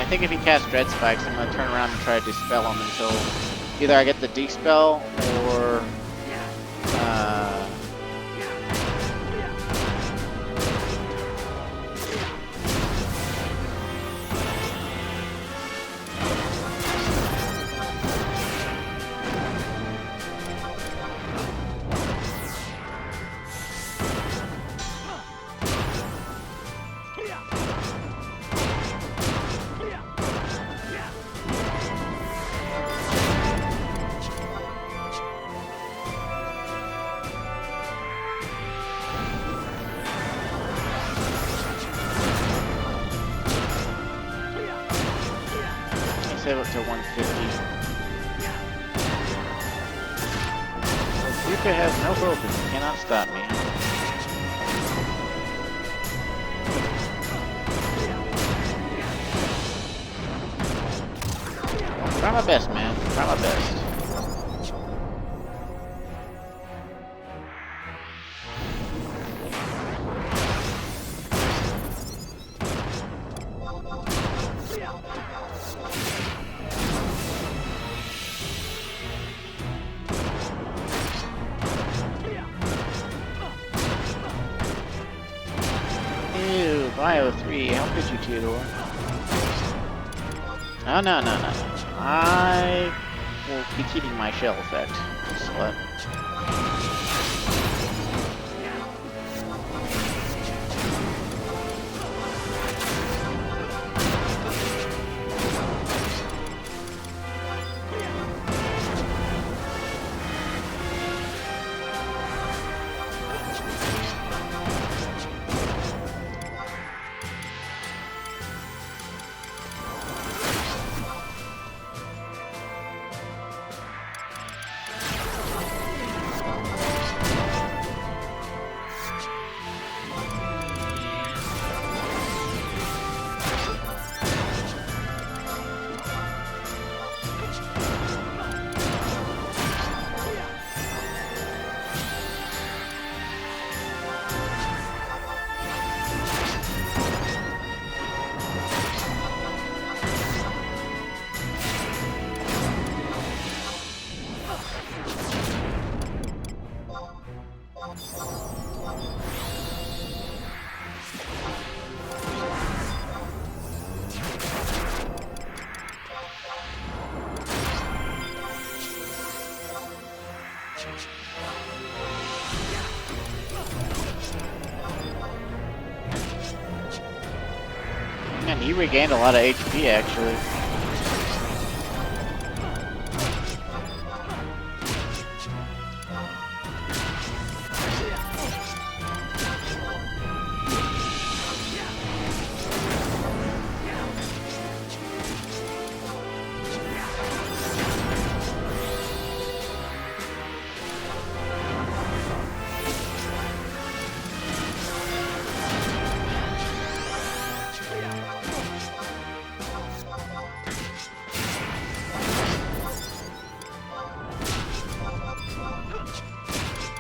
think if he casts Dread Spikes, I'm gonna turn around and try to dispel him until either I get the dispel or save up to 150. Yuka has no focus, he cannot stop me. Try my best, man. Try my best. Ew, Bio 3, how could you, Theodore? Oh, no. I will be keeping my shell effect. Slut. Man, he regained a lot of HP actually.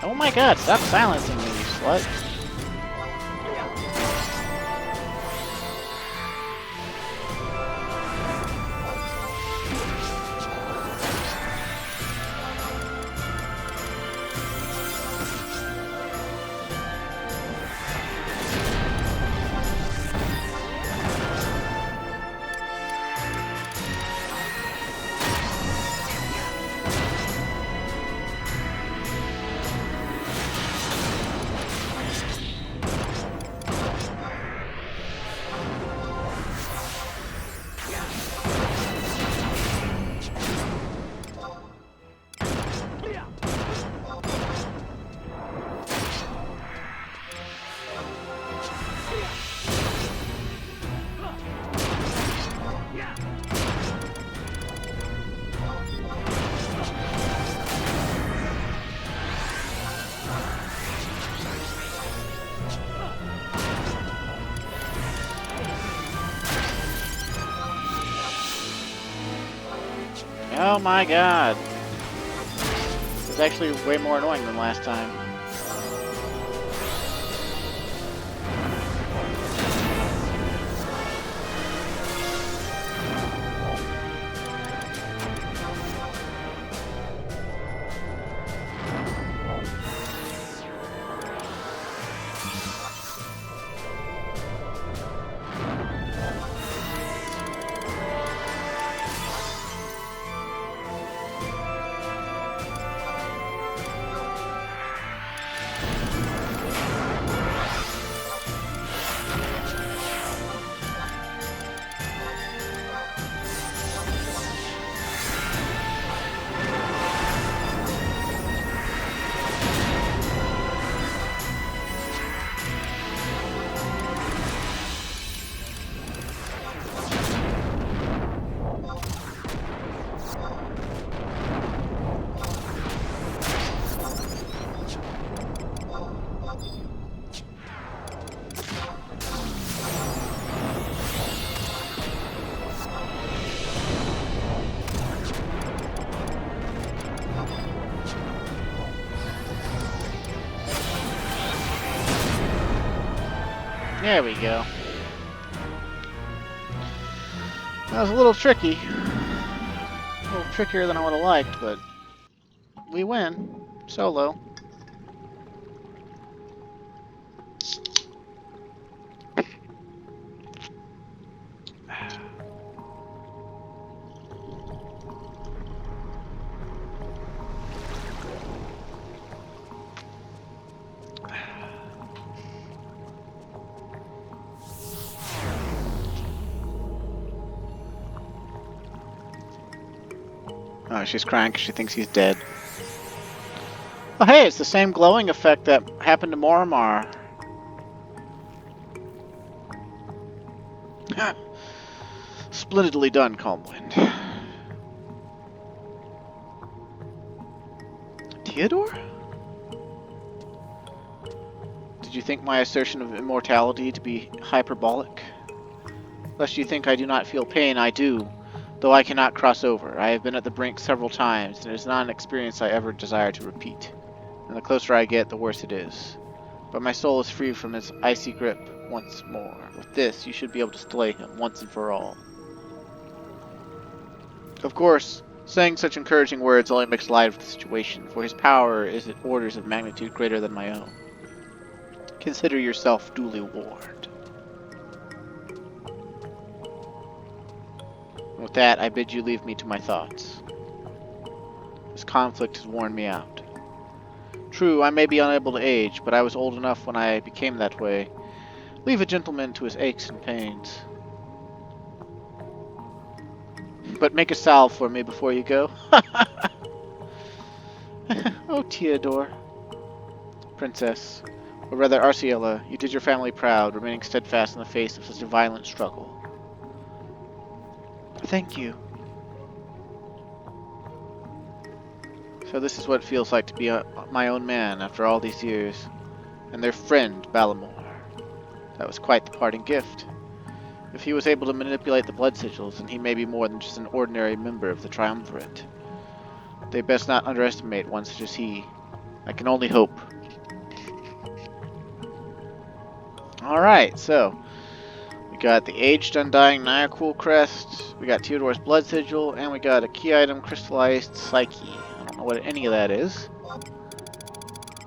Oh my god, stop silencing me, you slut. Oh my god. It's actually way more annoying than last time. There we go. That was a little tricky. A little trickier than I would have liked, but we win. Solo. Oh, she's crying because she thinks he's dead. Oh, hey, it's the same glowing effect that happened to Morimar. Splendidly done, Calmwind. Theodore? Did you think my assertion of immortality to be hyperbolic? Lest you think I do not feel pain, I do, though I cannot cross over. I have been at the brink several times, and it is not an experience I ever desire to repeat. And the closer I get, the worse it is. But my soul is free from its icy grip once more. With this, you should be able to slay him once and for all. Of course, saying such encouraging words only makes light of the situation, for his power is at orders of magnitude greater than my own. Consider yourself duly warned. With that, I bid you leave me to my thoughts. This conflict has worn me out. True, I may be unable to age, but I was old enough when I became that way. Leave a gentleman to his aches and pains. But make a salve for me before you go. Oh, Theodore. Princess, or rather Arciela, you did your family proud, remaining steadfast in the face of such a violent struggle. Thank you. So this is what it feels like to be my own man after all these years. And their friend, Balamor. That was quite the parting gift. If he was able to manipulate the blood sigils, then he may be more than just an ordinary member of the Triumvirate. They best not underestimate one such as he. I can only hope. Alright, so we got the aged undying Nyaquil crest, we got Theodore's blood sigil, and we got a key item, crystallized psyche. I don't know what any of that is.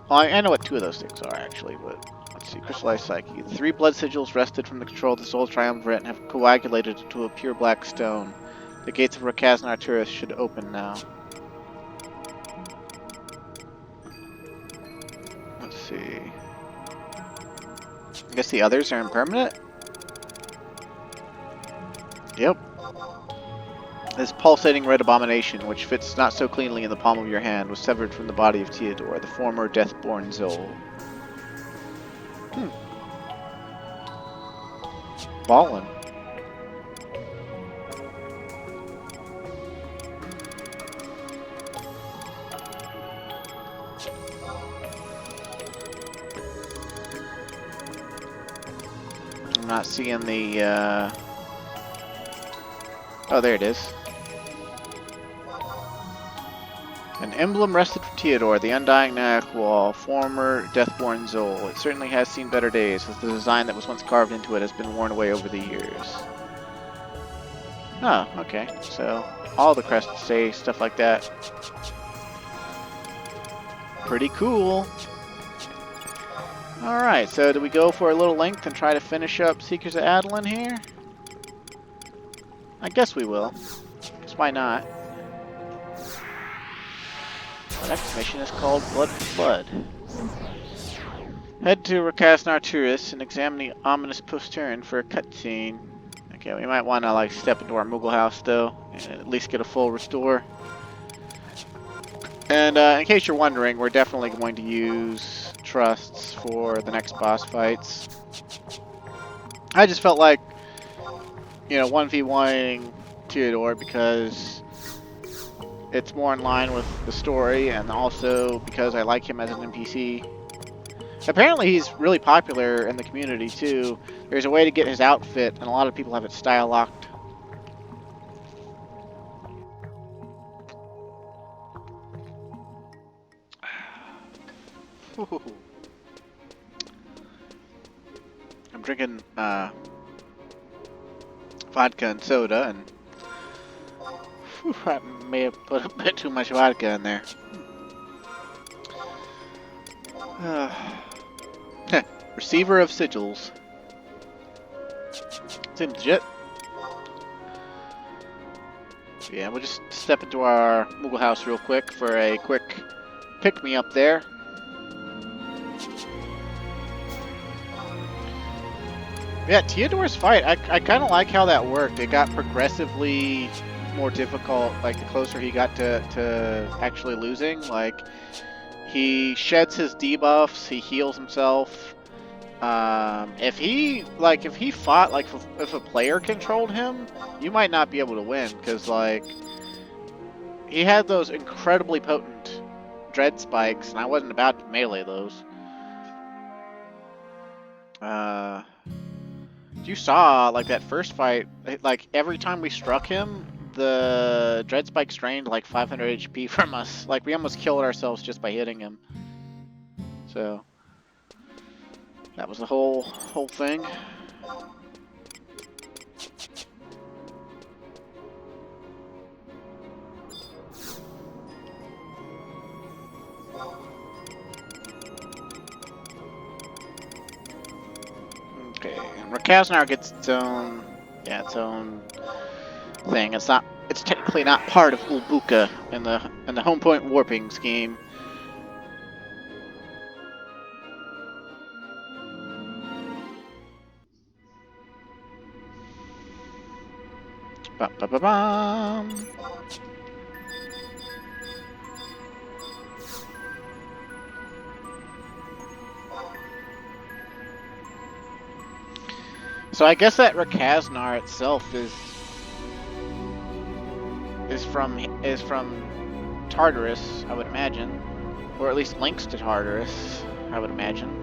Well, I know what two of those things are actually, but let's see. Crystallized psyche. 3 blood sigils wrested from the control of the Soul Triumvirate and have coagulated into a pure black stone. The gates of Rakazan Arturus should open now. Let's see. I guess the others are impermanent? Yep. This pulsating red abomination, which fits not so cleanly in the palm of your hand, was severed from the body of Theodore, the former Deathborne Zol. Ballin'. I'm not seeing the, Oh, there it is. An emblem wrested from Theodore, the undying Nyaquil, former Deathborne Zol. It certainly has seen better days, as the design that was once carved into it has been worn away over the years. Oh, okay. So, all the crests say stuff like that. Pretty cool. Alright, so do we go for a little length and try to finish up Seekers of Adoulin here? I guess we will. Because why not? The next mission is called Blood for Blood. Head to Rakazan Arturus and examine the ominous postern for a cutscene. Okay, we might want to like step into our Moogle house though, and at least get a full restore. And in case you're wondering, we're definitely going to use trusts for the next boss fights. I just felt like, you know, 1v1ing Theodore because it's more in line with the story, and also because I like him as an NPC. Apparently he's really popular in the community too. There's a way to get his outfit, and a lot of people have it style locked. I'm drinking vodka and soda, and whew, I may have put a bit too much vodka in there. Receiver of sigils. Seems legit. Yeah, we'll just step into our Moogle house real quick for a quick pick-me-up there. Yeah, Theodore's fight, I kind of like how that worked. It got progressively more difficult, like the closer he got to actually losing. Like, he sheds his debuffs, he heals himself. If he fought, like, if a player controlled him, you might not be able to win, because, like, he had those incredibly potent dread spikes, and I wasn't about to melee those. You saw, like, that first fight, like, every time we struck him, the dread spikes drained, like, 500 HP from us. Like, we almost killed ourselves just by hitting him. So, that was the whole thing. Okay, and Rakaznar gets its own thing. It's technically not part of Ulbuka in the home point warping scheme. Ba-ba-ba-bum. So I guess that Rakaznar itself is from Tartarus, I would imagine, or at least links to Tartarus, I would imagine.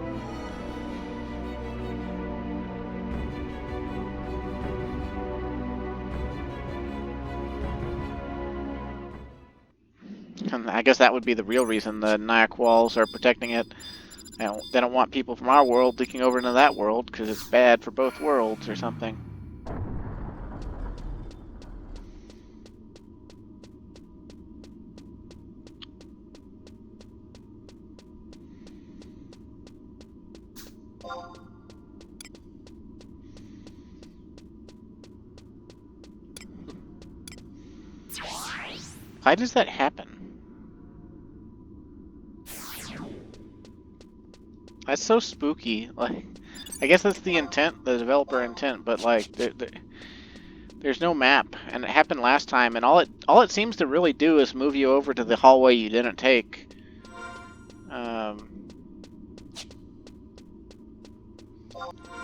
And I guess that would be the real reason the Nyack walls are protecting it. They don't want people from our world leaking over into that world, because it's bad for both worlds or something. Why does that happen? That's so spooky. Like, I guess that's the intent, the developer intent, but like, there's no map, and it happened last time, and all it seems to really do is move you over to the hallway you didn't take. I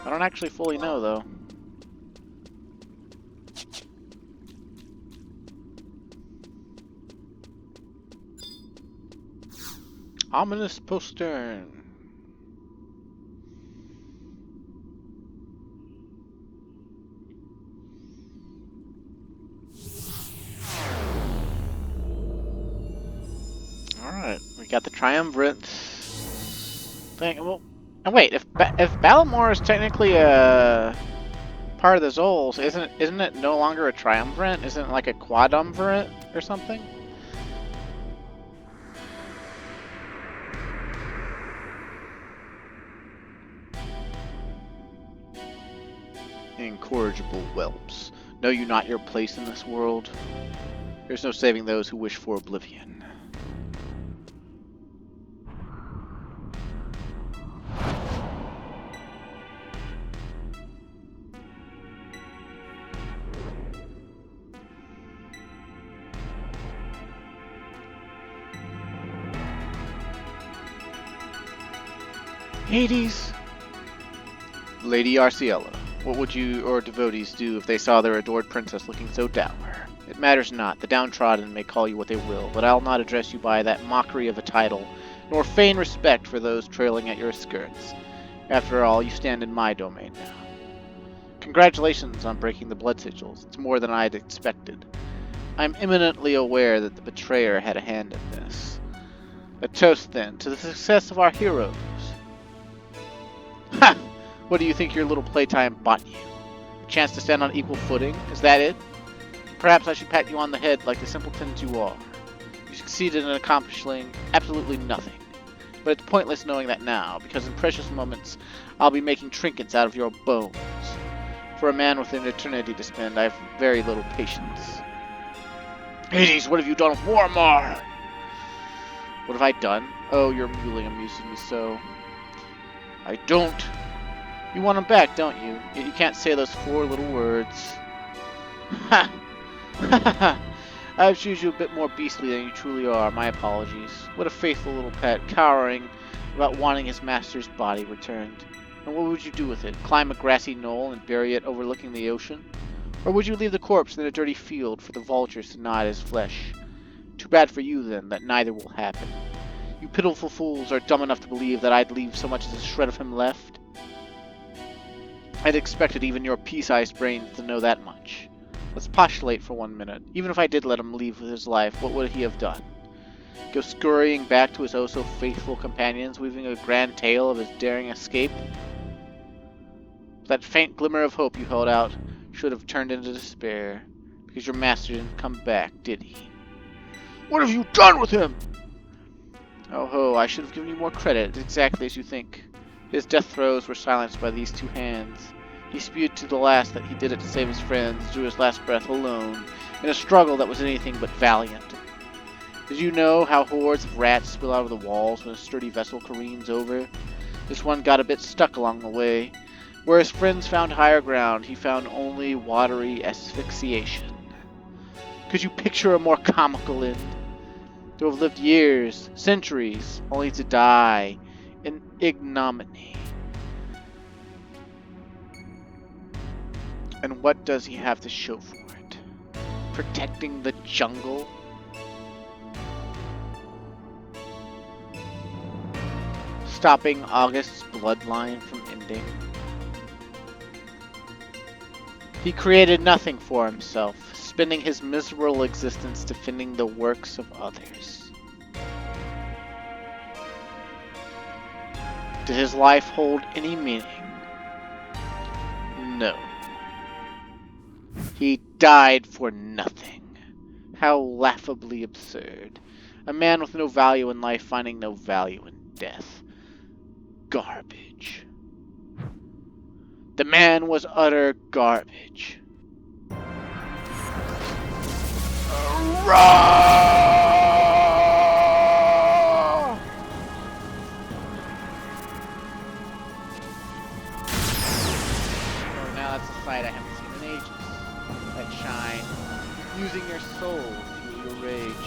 don't actually fully know though. Ominous postern. Alright, we got the triumvirate thing. Well, and wait, if Balamor is technically a part of the Zols, isn't it no longer a triumvirate? Isn't it like a quadumvirate or something? Incorrigible whelps. Know you not your place in this world? There's no saving those who wish for oblivion. Hades! Lady Arciella, what would you or devotees do if they saw their adored princess looking so dour? It matters not, the downtrodden may call you what they will, but I'll not address you by that mockery of a title, nor feign respect for those trailing at your skirts. After all, you stand in my domain now. Congratulations on breaking the blood sigils. It's more than I'd expected. I'm imminently aware that the betrayer had a hand in this. A toast, then, to the success of our heroes. Ha! What do you think your little playtime bought you? A chance to stand on equal footing? Is that it? Perhaps I should pat you on the head like the simpletons you are. You succeeded in accomplishing absolutely nothing. But it's pointless knowing that now, because in precious moments I'll be making trinkets out of your bones. For a man with an eternity to spend, I have very little patience. Hades, what have you done with Warmar? What have I done? Oh, your mewling amuses me so. I don't. You want him back, don't you? Yet you can't say those 4 little words. Ha! Ha ha ha! I've chosen you a bit more beastly than you truly are. My apologies. What a faithful little pet, cowering about wanting his master's body returned. And what would you do with it? Climb a grassy knoll and bury it overlooking the ocean? Or would you leave the corpse in a dirty field for the vultures to gnaw at his flesh? Too bad for you, then, that neither will happen. You pitiful fools are dumb enough to believe that I'd leave so much as a shred of him left. I'd expected even your pea-sized brains to know that much. Let's postulate for 1 minute. Even if I did let him leave with his life, what would he have done? Go scurrying back to his oh-so-faithful companions, weaving a grand tale of his daring escape? That faint glimmer of hope you held out should have turned into despair, because your master didn't come back, did he? What have you done with him? Oh ho, I should have given you more credit, exactly as you think. His death throes were silenced by these 2 hands. He spewed to the last that he did it to save his friends, drew his last breath alone, in a struggle that was anything but valiant. Did you know how hordes of rats spill out of the walls when a sturdy vessel careens over? This one got a bit stuck along the way. Where his friends found higher ground, he found only watery asphyxiation. Could you picture a more comical end? To have lived years, centuries, only to die in ignominy. And what does he have to show for it? Protecting the jungle? Stopping August's bloodline from ending? He created nothing for himself, spending his miserable existence defending the works of others. Did his life hold any meaning? No. He died for nothing. How laughably absurd. A man with no value in life finding no value in death. Garbage. The man was utter garbage. Hurrah! Oh, now that's a sight I haven't seen in ages. That shine. Using your soul to fuel your rage.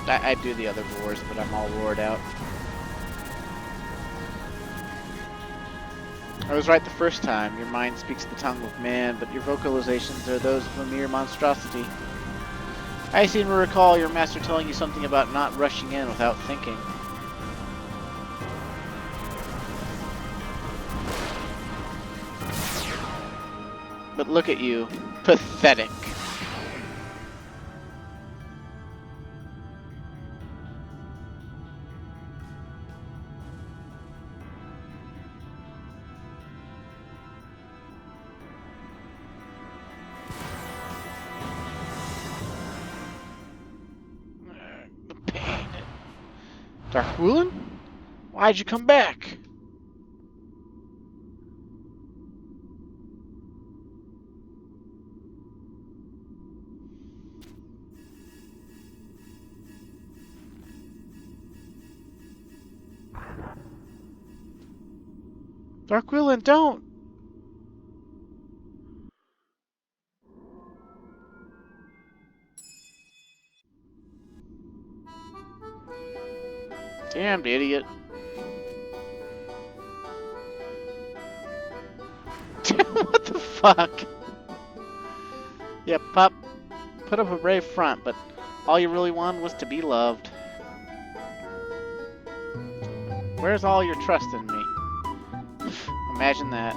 I do the other roars, but I'm all roared out. I was right the first time. Your mind speaks the tongue of man, but your vocalizations are those of a mere monstrosity. I seem to recall your master telling you something about not rushing in without thinking. But look at you. Pathetic. Adoulin? Why'd you come back? Adoulin, don't! Damned idiot. What the fuck? Yeah, pup. Put up a brave front, but all you really wanted was to be loved. Where's all your trust in me? Imagine that.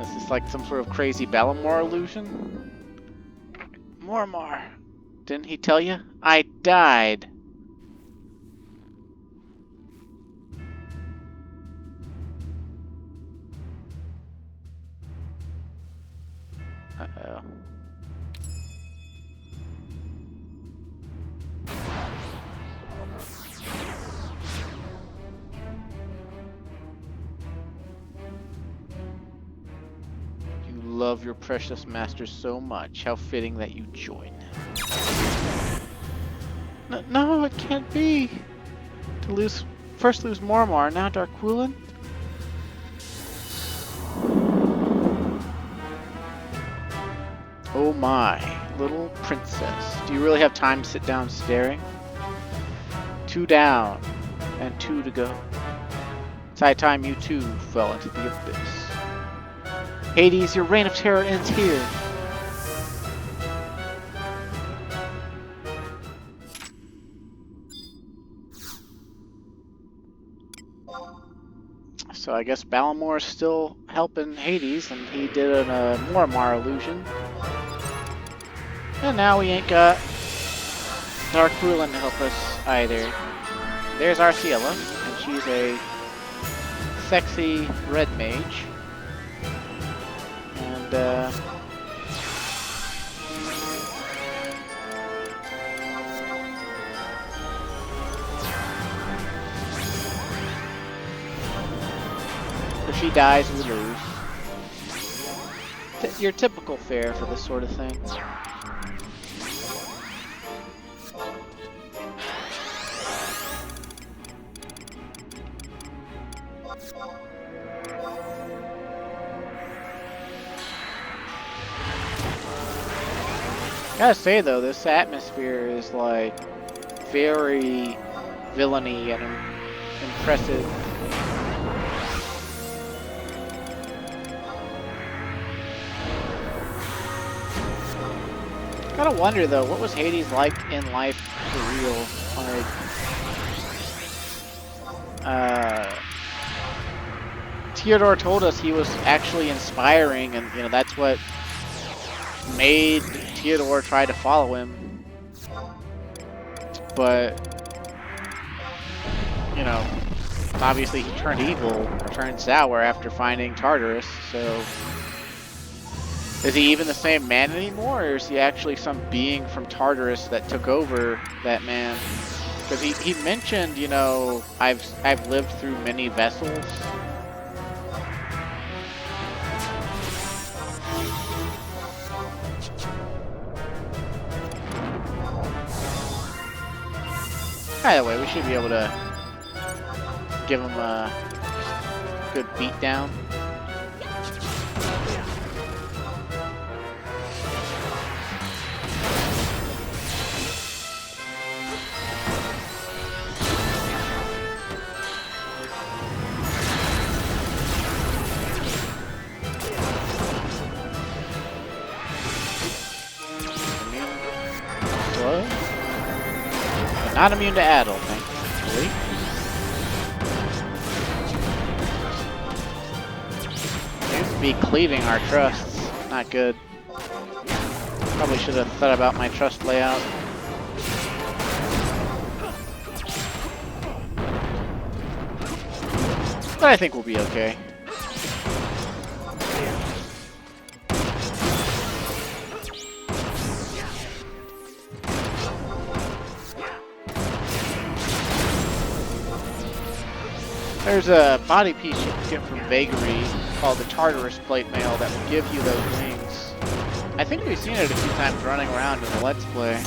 Is this like some sort of crazy Balamor illusion? Mormar. Didn't he tell you? I died. love your precious master so much. How fitting that you join. No, it can't be. To lose, first lose Mormar, now Darquilin? Oh my, little princess. Do you really have time to sit down staring? 2 down, and 2 to go. It's high time you too fell into the abyss. Hades, your reign of terror ends here. So I guess Balamor is still helping Hades, and he did a Mormar illusion. And now we ain't got Darquilin to help us either. There's Arciella, and she's a sexy red mage. And if she dies, we lose. Your typical fare for this sort of thing. Gotta say though, this atmosphere is like very villainy and impressive. Gotta wonder though, what was Hades like in life for real? Like, Theodore told us he was actually inspiring, and you know that's what made Theodore try to follow him. But you know, obviously he turned evil, or turned sour after finding Tartarus. So is he even the same man anymore, or is he actually some being from Tartarus that took over that man? Because he mentioned, you know, I've lived through many vessels. Either way, we should be able to give him a good beatdown. Not immune to Adel, thankfully. Seems to be cleaving our trusts. Not good. Probably should have thought about my trust layout. But I think we'll be okay. There's a body piece you can get from Vagary called the Tartarus plate mail that will give you those wings. I think we've seen it a few times running around in the Let's Play.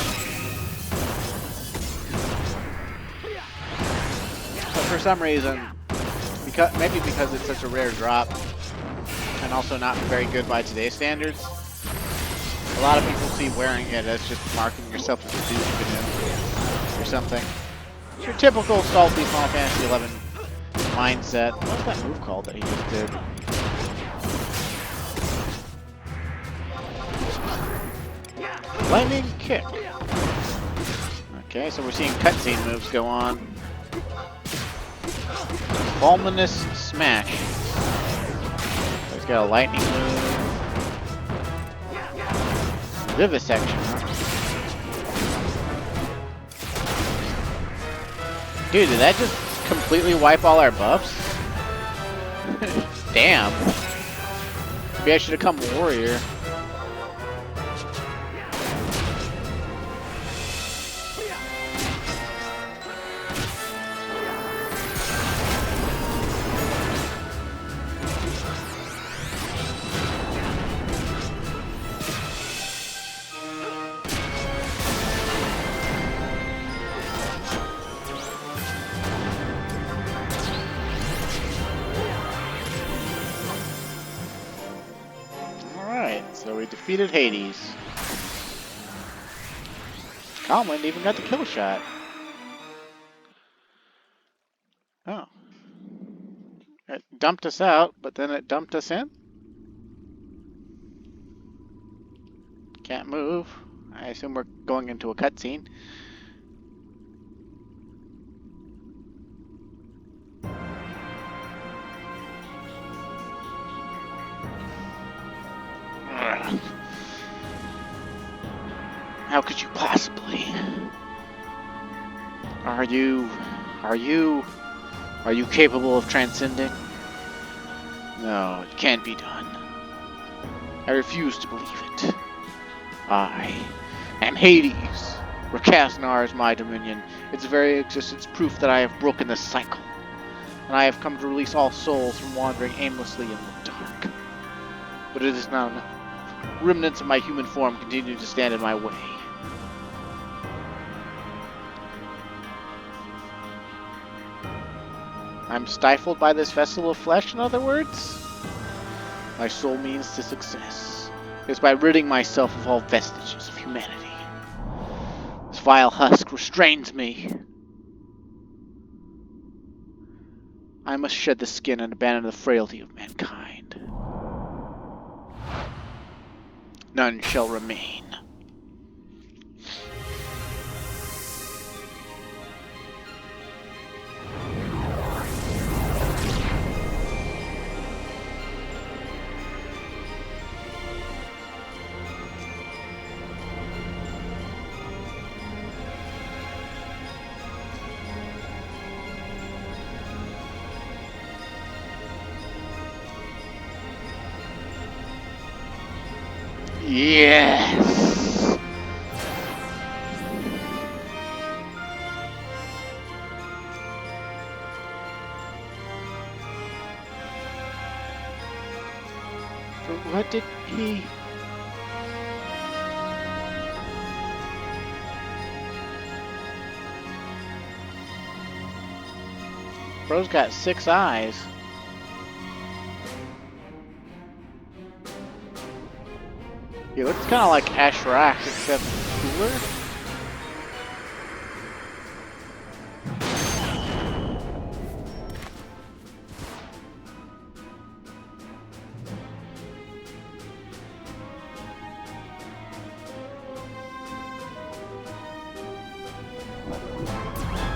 But for some reason, maybe because it's such a rare drop, and also not very good by today's standards, a lot of people see wearing it as just marking yourself as a douche or something. It's your typical salty Final Fantasy XI mindset. What's that move called that he just did? Lightning kick. Okay, so we're seeing cutscene moves go on. Fulminous smash. He's got a lightning move. Vivisection, huh? Dude, did that just completely wipe all our buffs? Damn. Maybe I should have come warrior. defeated Hades. Calmwind even got the kill shot. Oh. It dumped us out, but then it dumped us in? Can't move. I assume we're going into a cutscene. How could you possibly? Are you capable of transcending? No, it can't be done. I refuse to believe it. I am Hades. Rakaznar is my dominion. Its very existence proof that I have broken the cycle. And I have come to release all souls from wandering aimlessly in the dark. But it is not enough. Remnants of my human form continue to stand in my way. I'm stifled by this vessel of flesh, in other words? My sole means to success is by ridding myself of all vestiges of humanity. This vile husk restrains me. I must shed the skin and abandon the frailty of mankind. None shall remain. Yes! But what did he... Bro's got 6 eyes. He looks kind of like Ashrak, except cooler.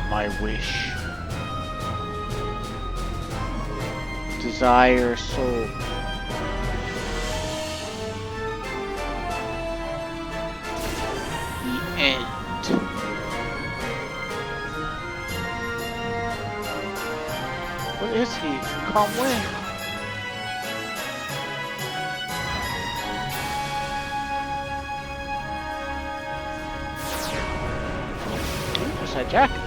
My wish. Desire soul. End. What is he? Calm wind. What's that jacket?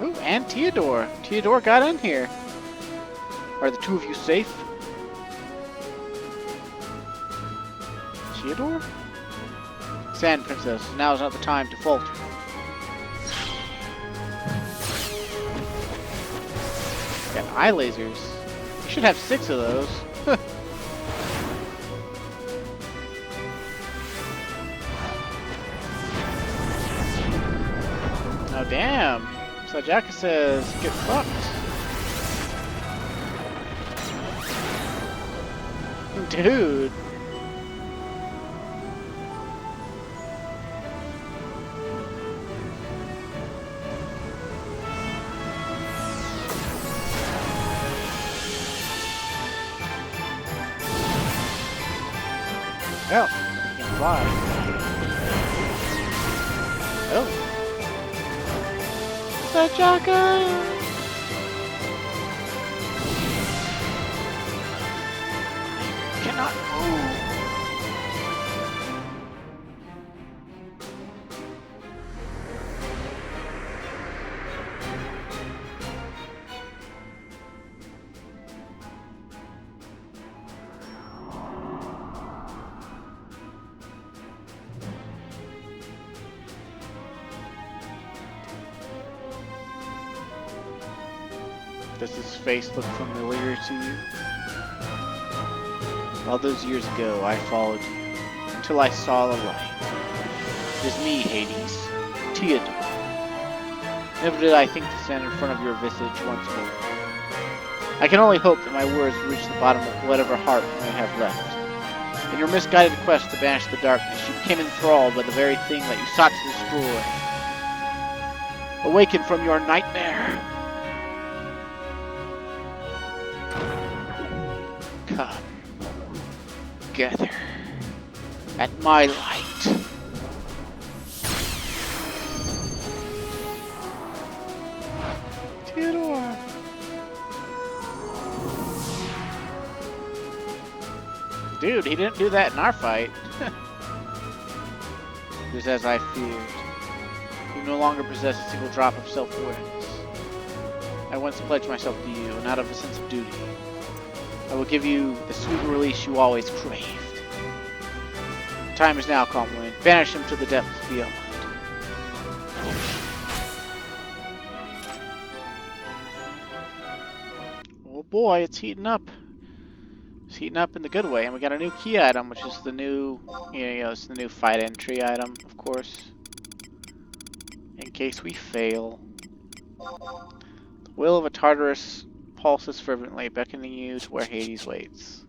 Ooh, and Theodore. Theodore got in here. Are the two of you safe? Theodore? Sand Princess, now is not the time to falter. Got eye lasers. You should have 6 of those. Oh, damn. So Jacka says, get fucked. Dude. Oh, he can fly. Oh. Sajaka! Cannot move. Does his face look familiar to you? All those years ago, I followed you until I saw the light. It is me, Hades, Theodore. Never did I think to stand in front of your visage once more. I can only hope that my words reach the bottom of whatever heart you may have left. In your misguided quest to banish the darkness, you became enthralled by the very thing that you sought to destroy. Awaken from your nightmare. Come, gather at my light. Theodore. Dude, he didn't do that in our fight. Just as I feared. You no longer possess a single drop of self-awareness. I once pledged myself to you, and out of a sense of duty, I will give you the sweet release you always craved. The time is now, calm wind. Banish him to the depths beyond. Oh boy, it's heating up. It's heating up in the good way, and we got a new key item, which is the new, it's the new fight entry item, of course. In case we fail. The will of a Tartarus pulses fervently, beckoning you to where Hades waits.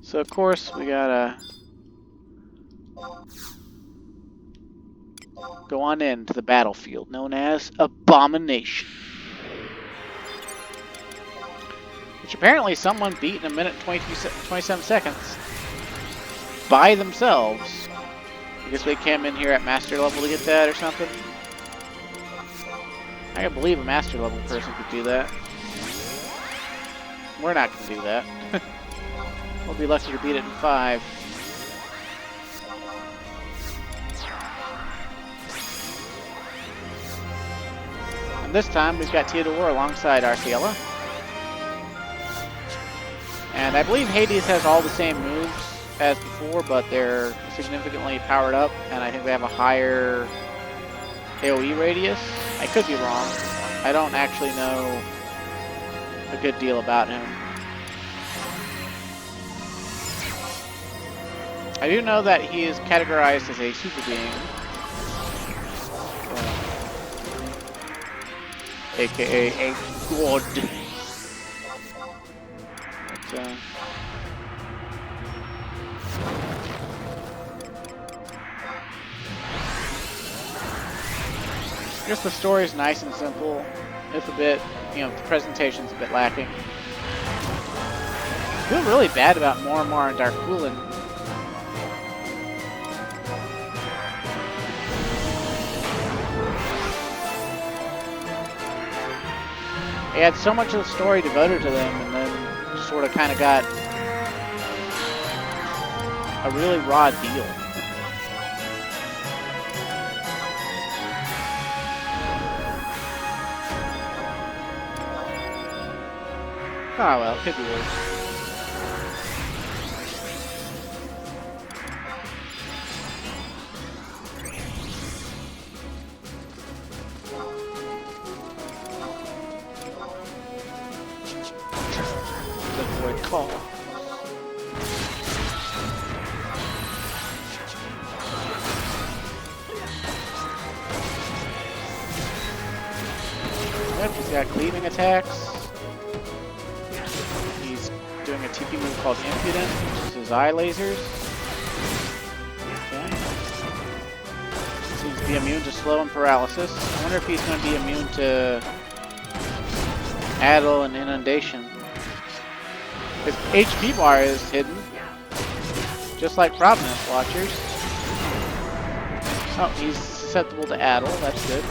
So of course we gotta go on into the battlefield known as Abomination. Which apparently someone beat in a minute 27 seconds by themselves. I guess they came in here at master level to get that or something. I can believe a master level person could do that. We're not going to do that. We'll be lucky to beat it in 5. And this time we've got Theodore alongside Arciela. And I believe Hades has all the same moves as before, but they're significantly powered up, and I think they have a higher AoE radius. I could be wrong. I don't actually know a good deal about him. I do know that he is categorized as a super being. AKA a god. But, I guess the story is nice and simple, if a bit, the presentation's a bit lacking. I feel really bad about Morimar and Darkulin. They had so much of the story devoted to them, and then just sort of kind of got a really raw deal. Oh well, could be worse. The void call. Yep, he's got cleaving attacks. Doing a TP move called Impudent, which is his eye lasers. Okay. Seems to be immune to slow and paralysis. I wonder if he's going to be immune to Addle and Inundation. His HP bar is hidden, just like Providence Watchers. Oh, he's susceptible to Addle, that's good.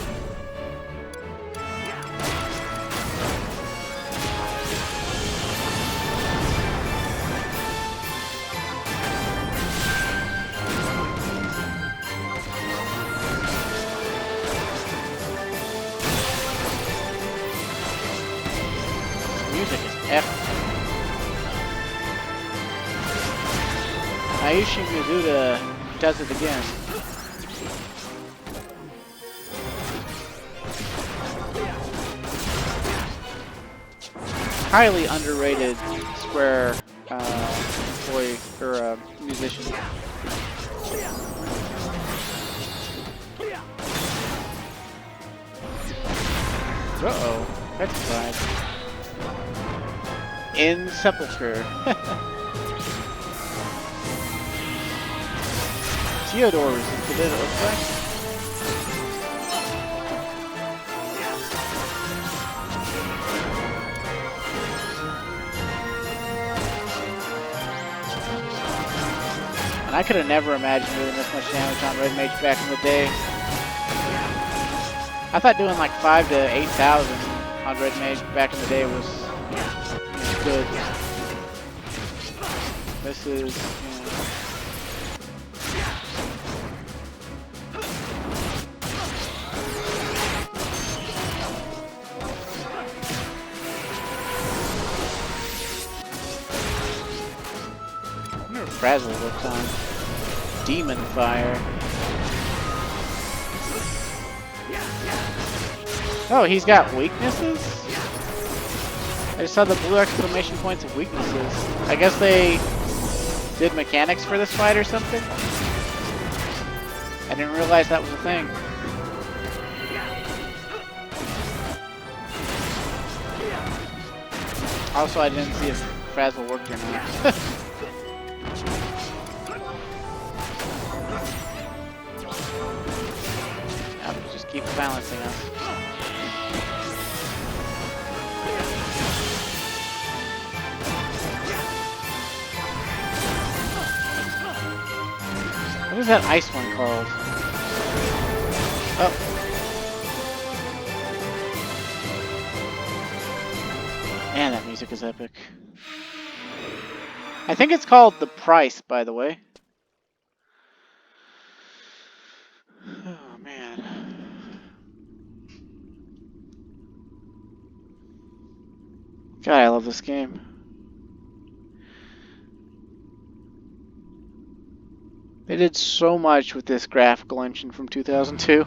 Aishi Mizuta does it again. highly underrated Square employee or musician. Uh-oh, petrified. In Sepulchre. Theodore is into it, it looks like. And I could have never imagined doing this much damage on Red Mage back in the day. I thought doing like 5,000 to 8,000 on Red Mage back in the day was good. This is, I wonder if Frazzle works on Demon Fire. Oh, he's got weaknesses? I just saw the blue exclamation points of weaknesses. I guess they did mechanics for this fight or something? I didn't realize that was a thing. Also, I didn't see if Frazzle worked or not. Just keep balancing us. What is that ice one called? Oh. Man, that music is epic. I think it's called The Price, by the way. Oh, man. God, I love this game. They did so much with this graphical engine from 2002.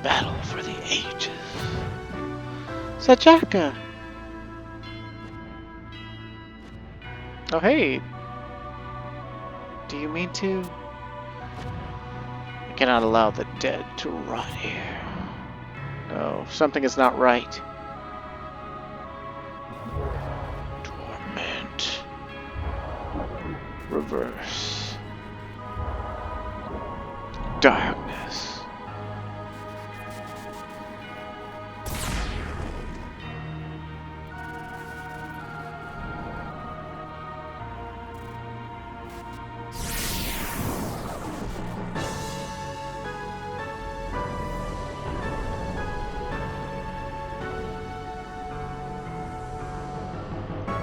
Battle for the ages. Sajaka! Oh, hey. Do you mean to? I cannot allow the dead to rot here. No, something is not right. Torment. Reverse. Darkness.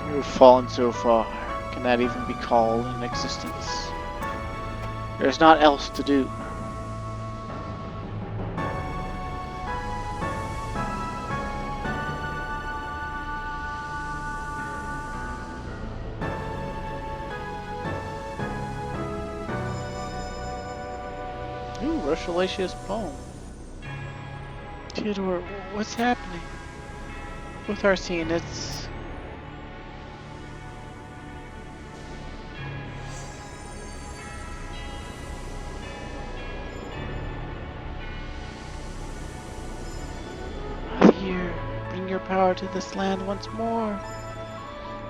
You've fallen so far, can that even be called an existence? There's not else to do. Ooh, Rushalatia's poem. Theodore, what's happening? With Arsene, it's... Here, bring your power to this land once more.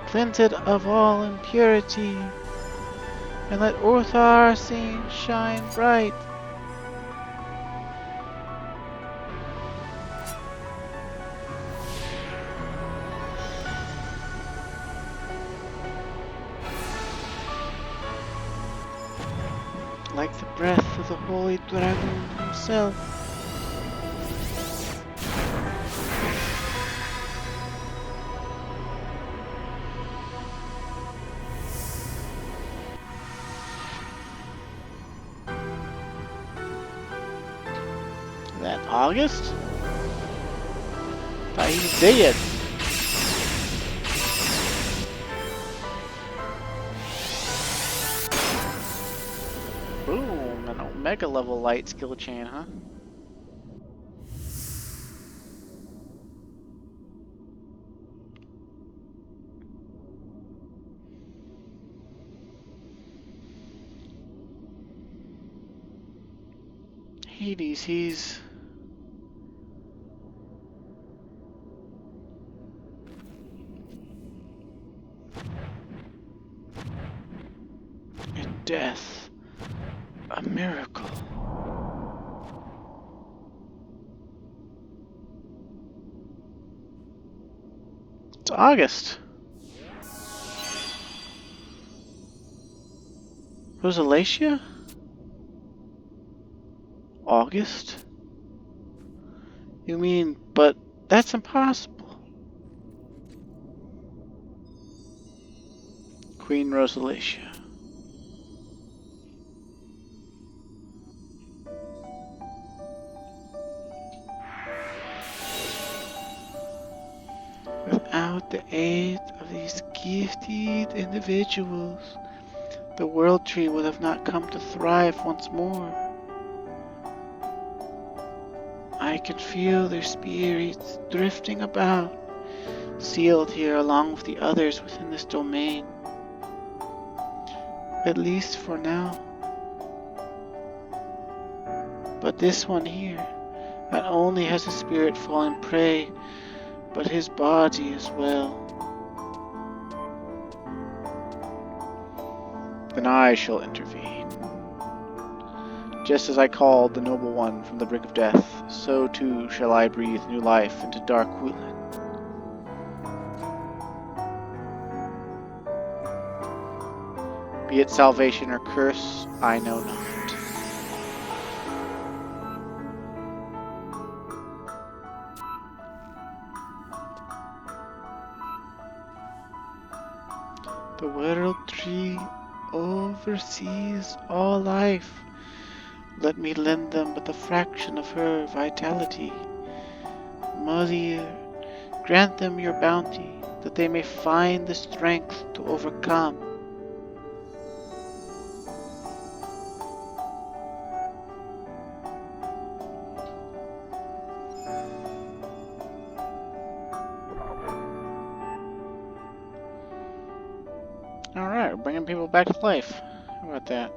Cleanse it of all impurity, and let Urthar Arsene shine bright. Like the breath of the holy dragon himself. August? Thought he's dead. Boom, an Omega level light skill chain, huh? Hades, he's... in death, a miracle. It's August. Rosalacia? August? You mean, but that's impossible. Queen Rosalacia. Without the aid of these gifted individuals, the World Tree would have not come to thrive once more. I can feel their spirits drifting about, sealed here along with the others within this domain. At least for now. But this one here, not only has his spirit fallen prey, but his body as well. Then I shall intervene. Just as I called the noble one from the brink of death, so too shall I breathe new life into dark Woodland. Be it salvation or curse, I know not. The World Tree oversees all life. Let me lend them but a fraction of her vitality. Mother, grant them your bounty, that they may find the strength to overcome. Alright, we're bringing people back to life. How about that?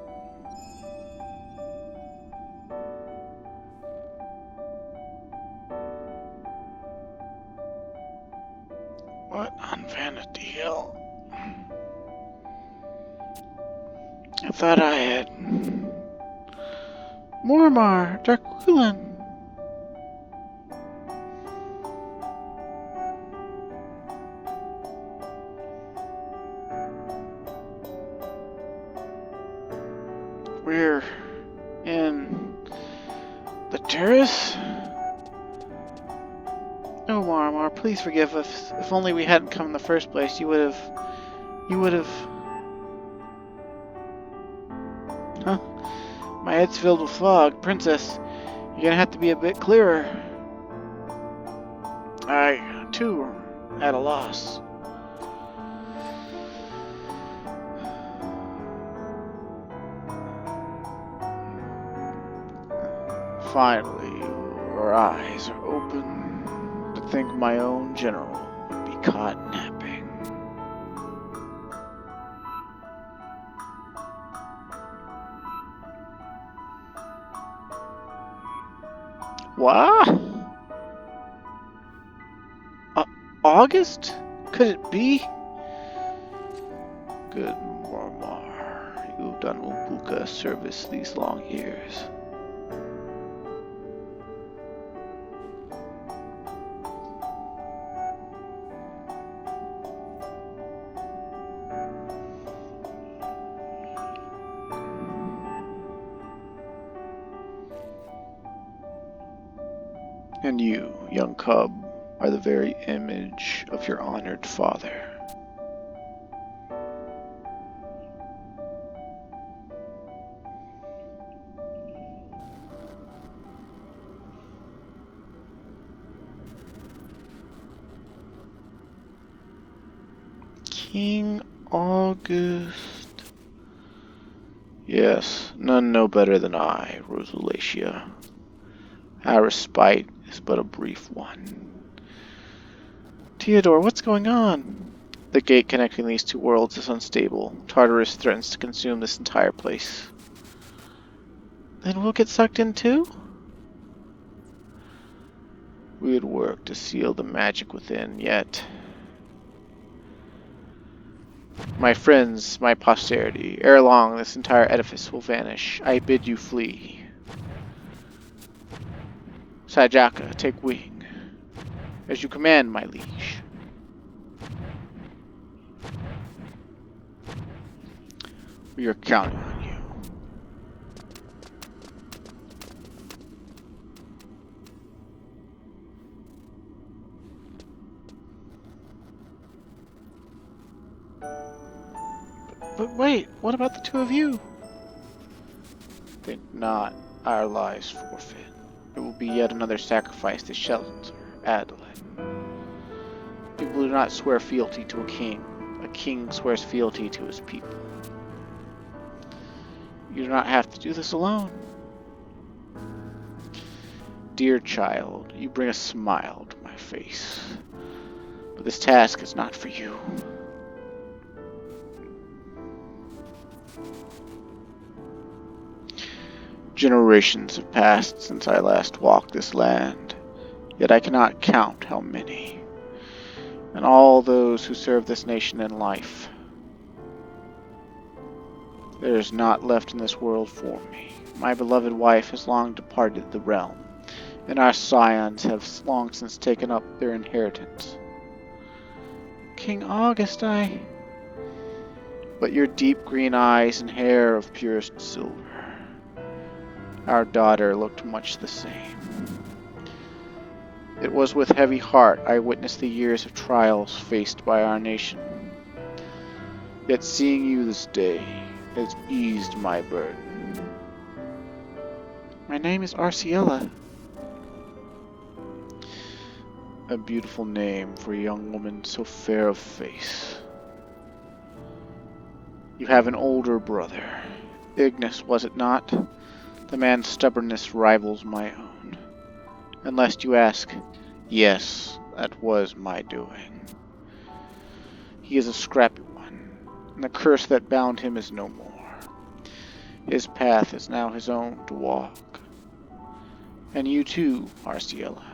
What on Vanity Hill? I thought I had... Mormar, Darkulin. We're in the terrace? Oh, Marmar, please forgive us. If only we hadn't come in the first place, you would have... Huh? My head's filled with fog. Princess, you're gonna have to be a bit clearer. I, too, am at a loss. Finally, our eyes are open. To think my own general would be caught napping. What? August? Could it be? Good Mormar, you've done Umpuka a service these long years. And you, young cub, are the very image of your honored father. King August. Yes, none know better than I, Rosalacia. Our respite is but a brief one. Theodore, what's going on? The gate connecting these two worlds is unstable. Tartarus threatens to consume this entire place. Then we'll get sucked in too? We had worked to seal the magic within, yet... My friends, my posterity, ere long this entire edifice will vanish. I bid you flee. Sajaka, take wing. As you command, my liege. We are counting on you. But wait, what about the two of you? Think not, our lives forfeit. It will be yet another sacrifice to shelter Adoulin. People do not swear fealty to a king. A king swears fealty to his people. You do not have to do this alone. Dear child, you bring a smile to my face. But this task is not for you. Generations have passed since I last walked this land, yet I cannot count how many. And all those who serve this nation in life. There is naught left in this world for me. My beloved wife has long departed the realm, and our scions have long since taken up their inheritance. King August, But your deep green eyes and hair of purest silver. Our daughter looked much the same. It was with heavy heart I witnessed the years of trials faced by our nation. Yet seeing you this day has eased my burden. My name is Arciella. A beautiful name for a young woman so fair of face. You have an older brother. Ignis, was it not? The man's stubbornness rivals my own. Unless you ask, yes, that was my doing. He is a scrappy one, and the curse that bound him is no more. His path is now his own to walk. And you too, Arciella.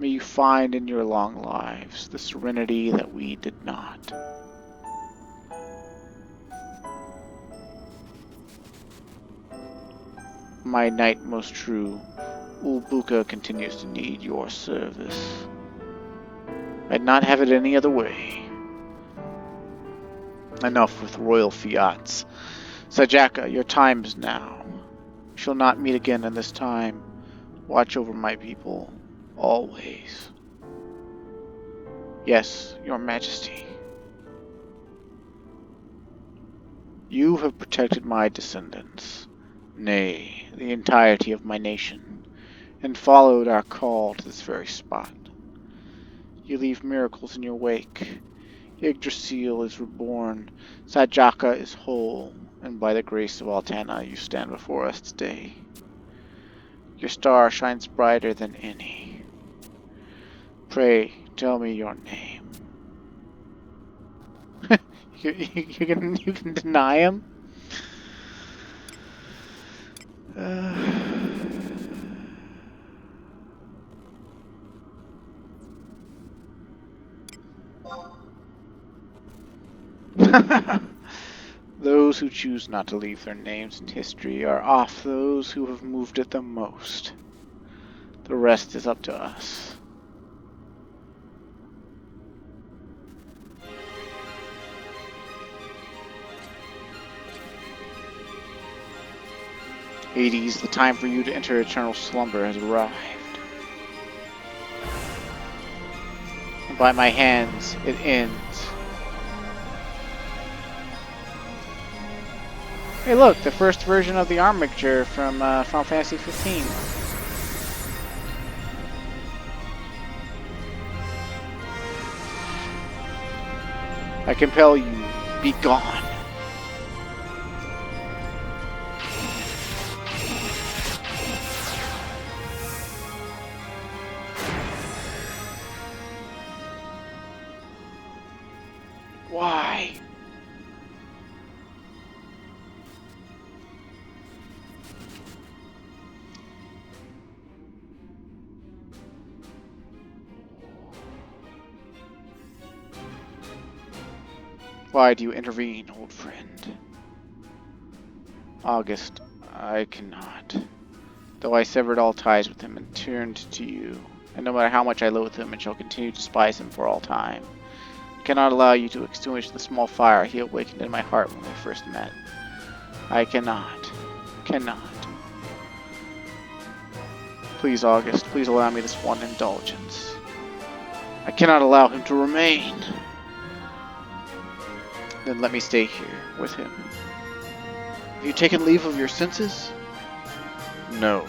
May you find in your long lives the serenity that we did not. My knight most true, Ulbuka continues to need your service. I'd not have it any other way. Enough with royal fiats. Sajaka, your time is now. We shall not meet again in this time. Watch over my people, always. Yes, your majesty. You have protected my descendants. Nay, the entirety of my nation, and followed our call to this very spot. You leave miracles in your wake. Yggdrasil is reborn, Sajaka is whole, and by the grace of Altana you stand before us today. Your star shines brighter than any. Pray, tell me your name. you can deny him? Those who choose not to leave their names in history are oft those who have moved it the most. The rest is up to us. Hades, the time for you to enter eternal slumber has arrived. And by my hands, it ends. Hey look, the first version of the armature from Final Fantasy 15. I compel you, be gone. Why? Why do you intervene, old friend? August, I cannot. Though I severed all ties with him and turned to you, and no matter how much I loathe him and shall continue to despise him for all time, I cannot allow you to extinguish the small fire he awakened in my heart when we first met. I cannot. Cannot. Please, August, please allow me this one indulgence. I cannot allow him to remain. Then let me stay here with him. Have you taken leave of your senses? No.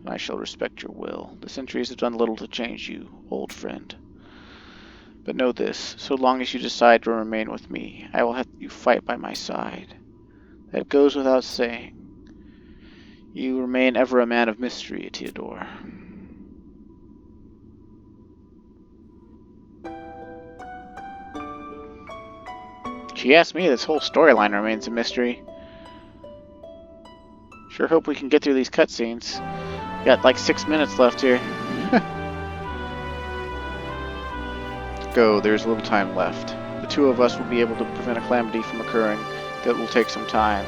I shall respect your will. The centuries have done little to change you, old friend. But know this, so long as you decide to remain with me, I will have you fight by my side. That goes without saying. You remain ever a man of mystery, Theodore. She asked me, this whole storyline remains a mystery. Sure hope we can get through these cutscenes. Got like 6 minutes left here. Go, there's little time left. The two of us will be able to prevent a calamity from occurring that will take some time.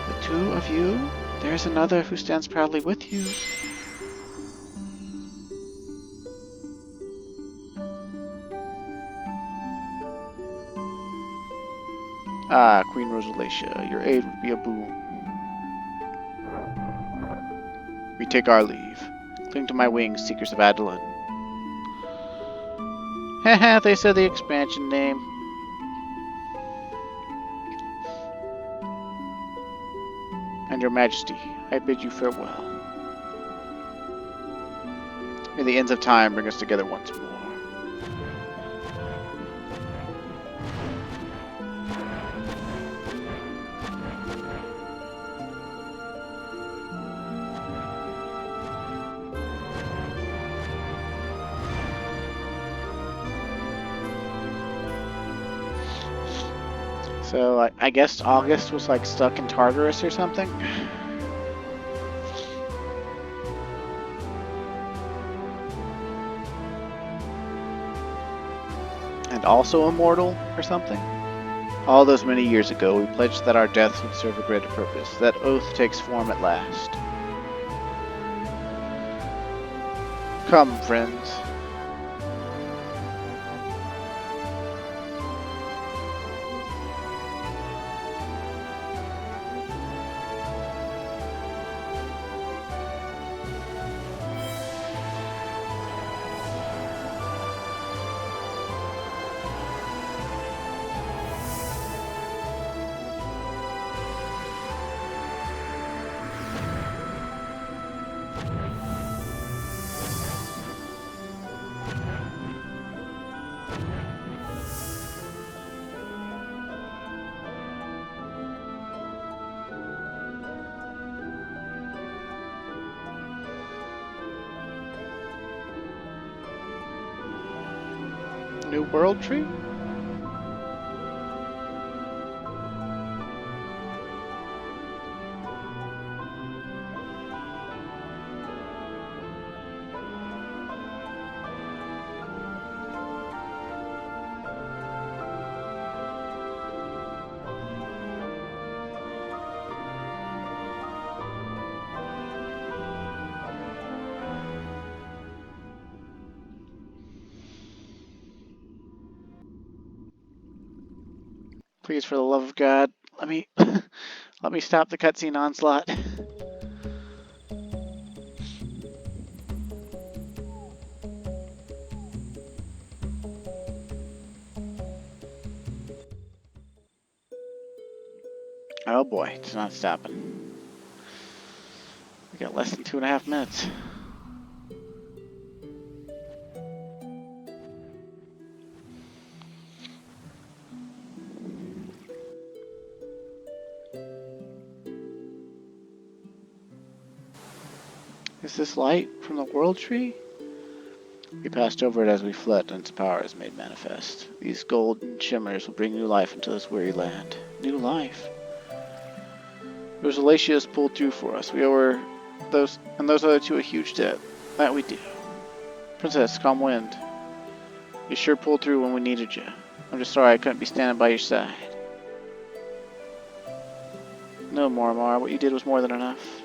The two of you? There's another who stands proudly with you. Ah, Queen Rosalacia, your aid would be a boon. We take our leave. Cling to my wings, Seekers of Adoulin. Haha, they said the expansion name. And your majesty, I bid you farewell. May the ends of time bring us together once more. So I guess August was like stuck in Tartarus or something. And also immortal or something. All those many years ago, we pledged that our deaths would serve a greater purpose. That oath takes form at last. Come, friends. New World Tree? Please, for the love of God, let me let me stop the cutscene onslaught. Oh boy, it's not stopping. We got less than 2.5 minutes. Is this light from the World Tree? We passed over it as we fled, and its power is made manifest. These golden shimmers will bring new life into this weary land. New life? Rosalia has pulled through for us. We owe her those other two a huge debt. That we do. Princess, calm wind. You sure pulled through when we needed you. I'm just sorry I couldn't be standing by your side. No, Mormar, what you did was more than enough.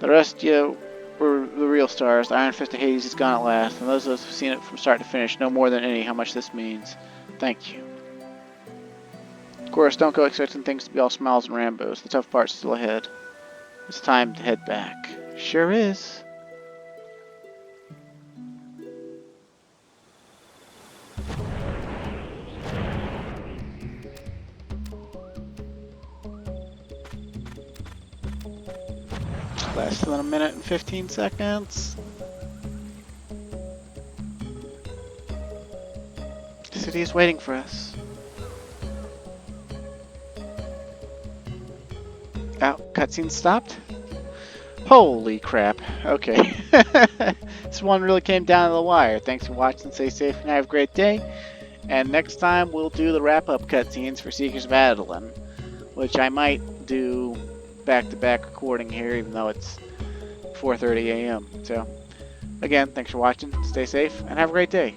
The rest, you were the real stars. The Iron Fist of Hades is gone at last, and those of us who've seen it from start to finish know more than any how much this means. Thank you. Of course, don't go expecting things to be all smiles and Rambos. The tough part's still ahead. It's time to head back. Sure is. Less than a minute and 15 seconds. The city is waiting for us. Oh, cutscene stopped? Holy crap. Okay. This one really came down to the wire. Thanks for watching. Stay safe and have a great day. And next time we'll do the wrap-up cutscenes for Seekers of Adoulin, which I might do back-to-back recording here, even though it's 4:30 a.m. So, again, thanks for watching. Stay safe and have a great day.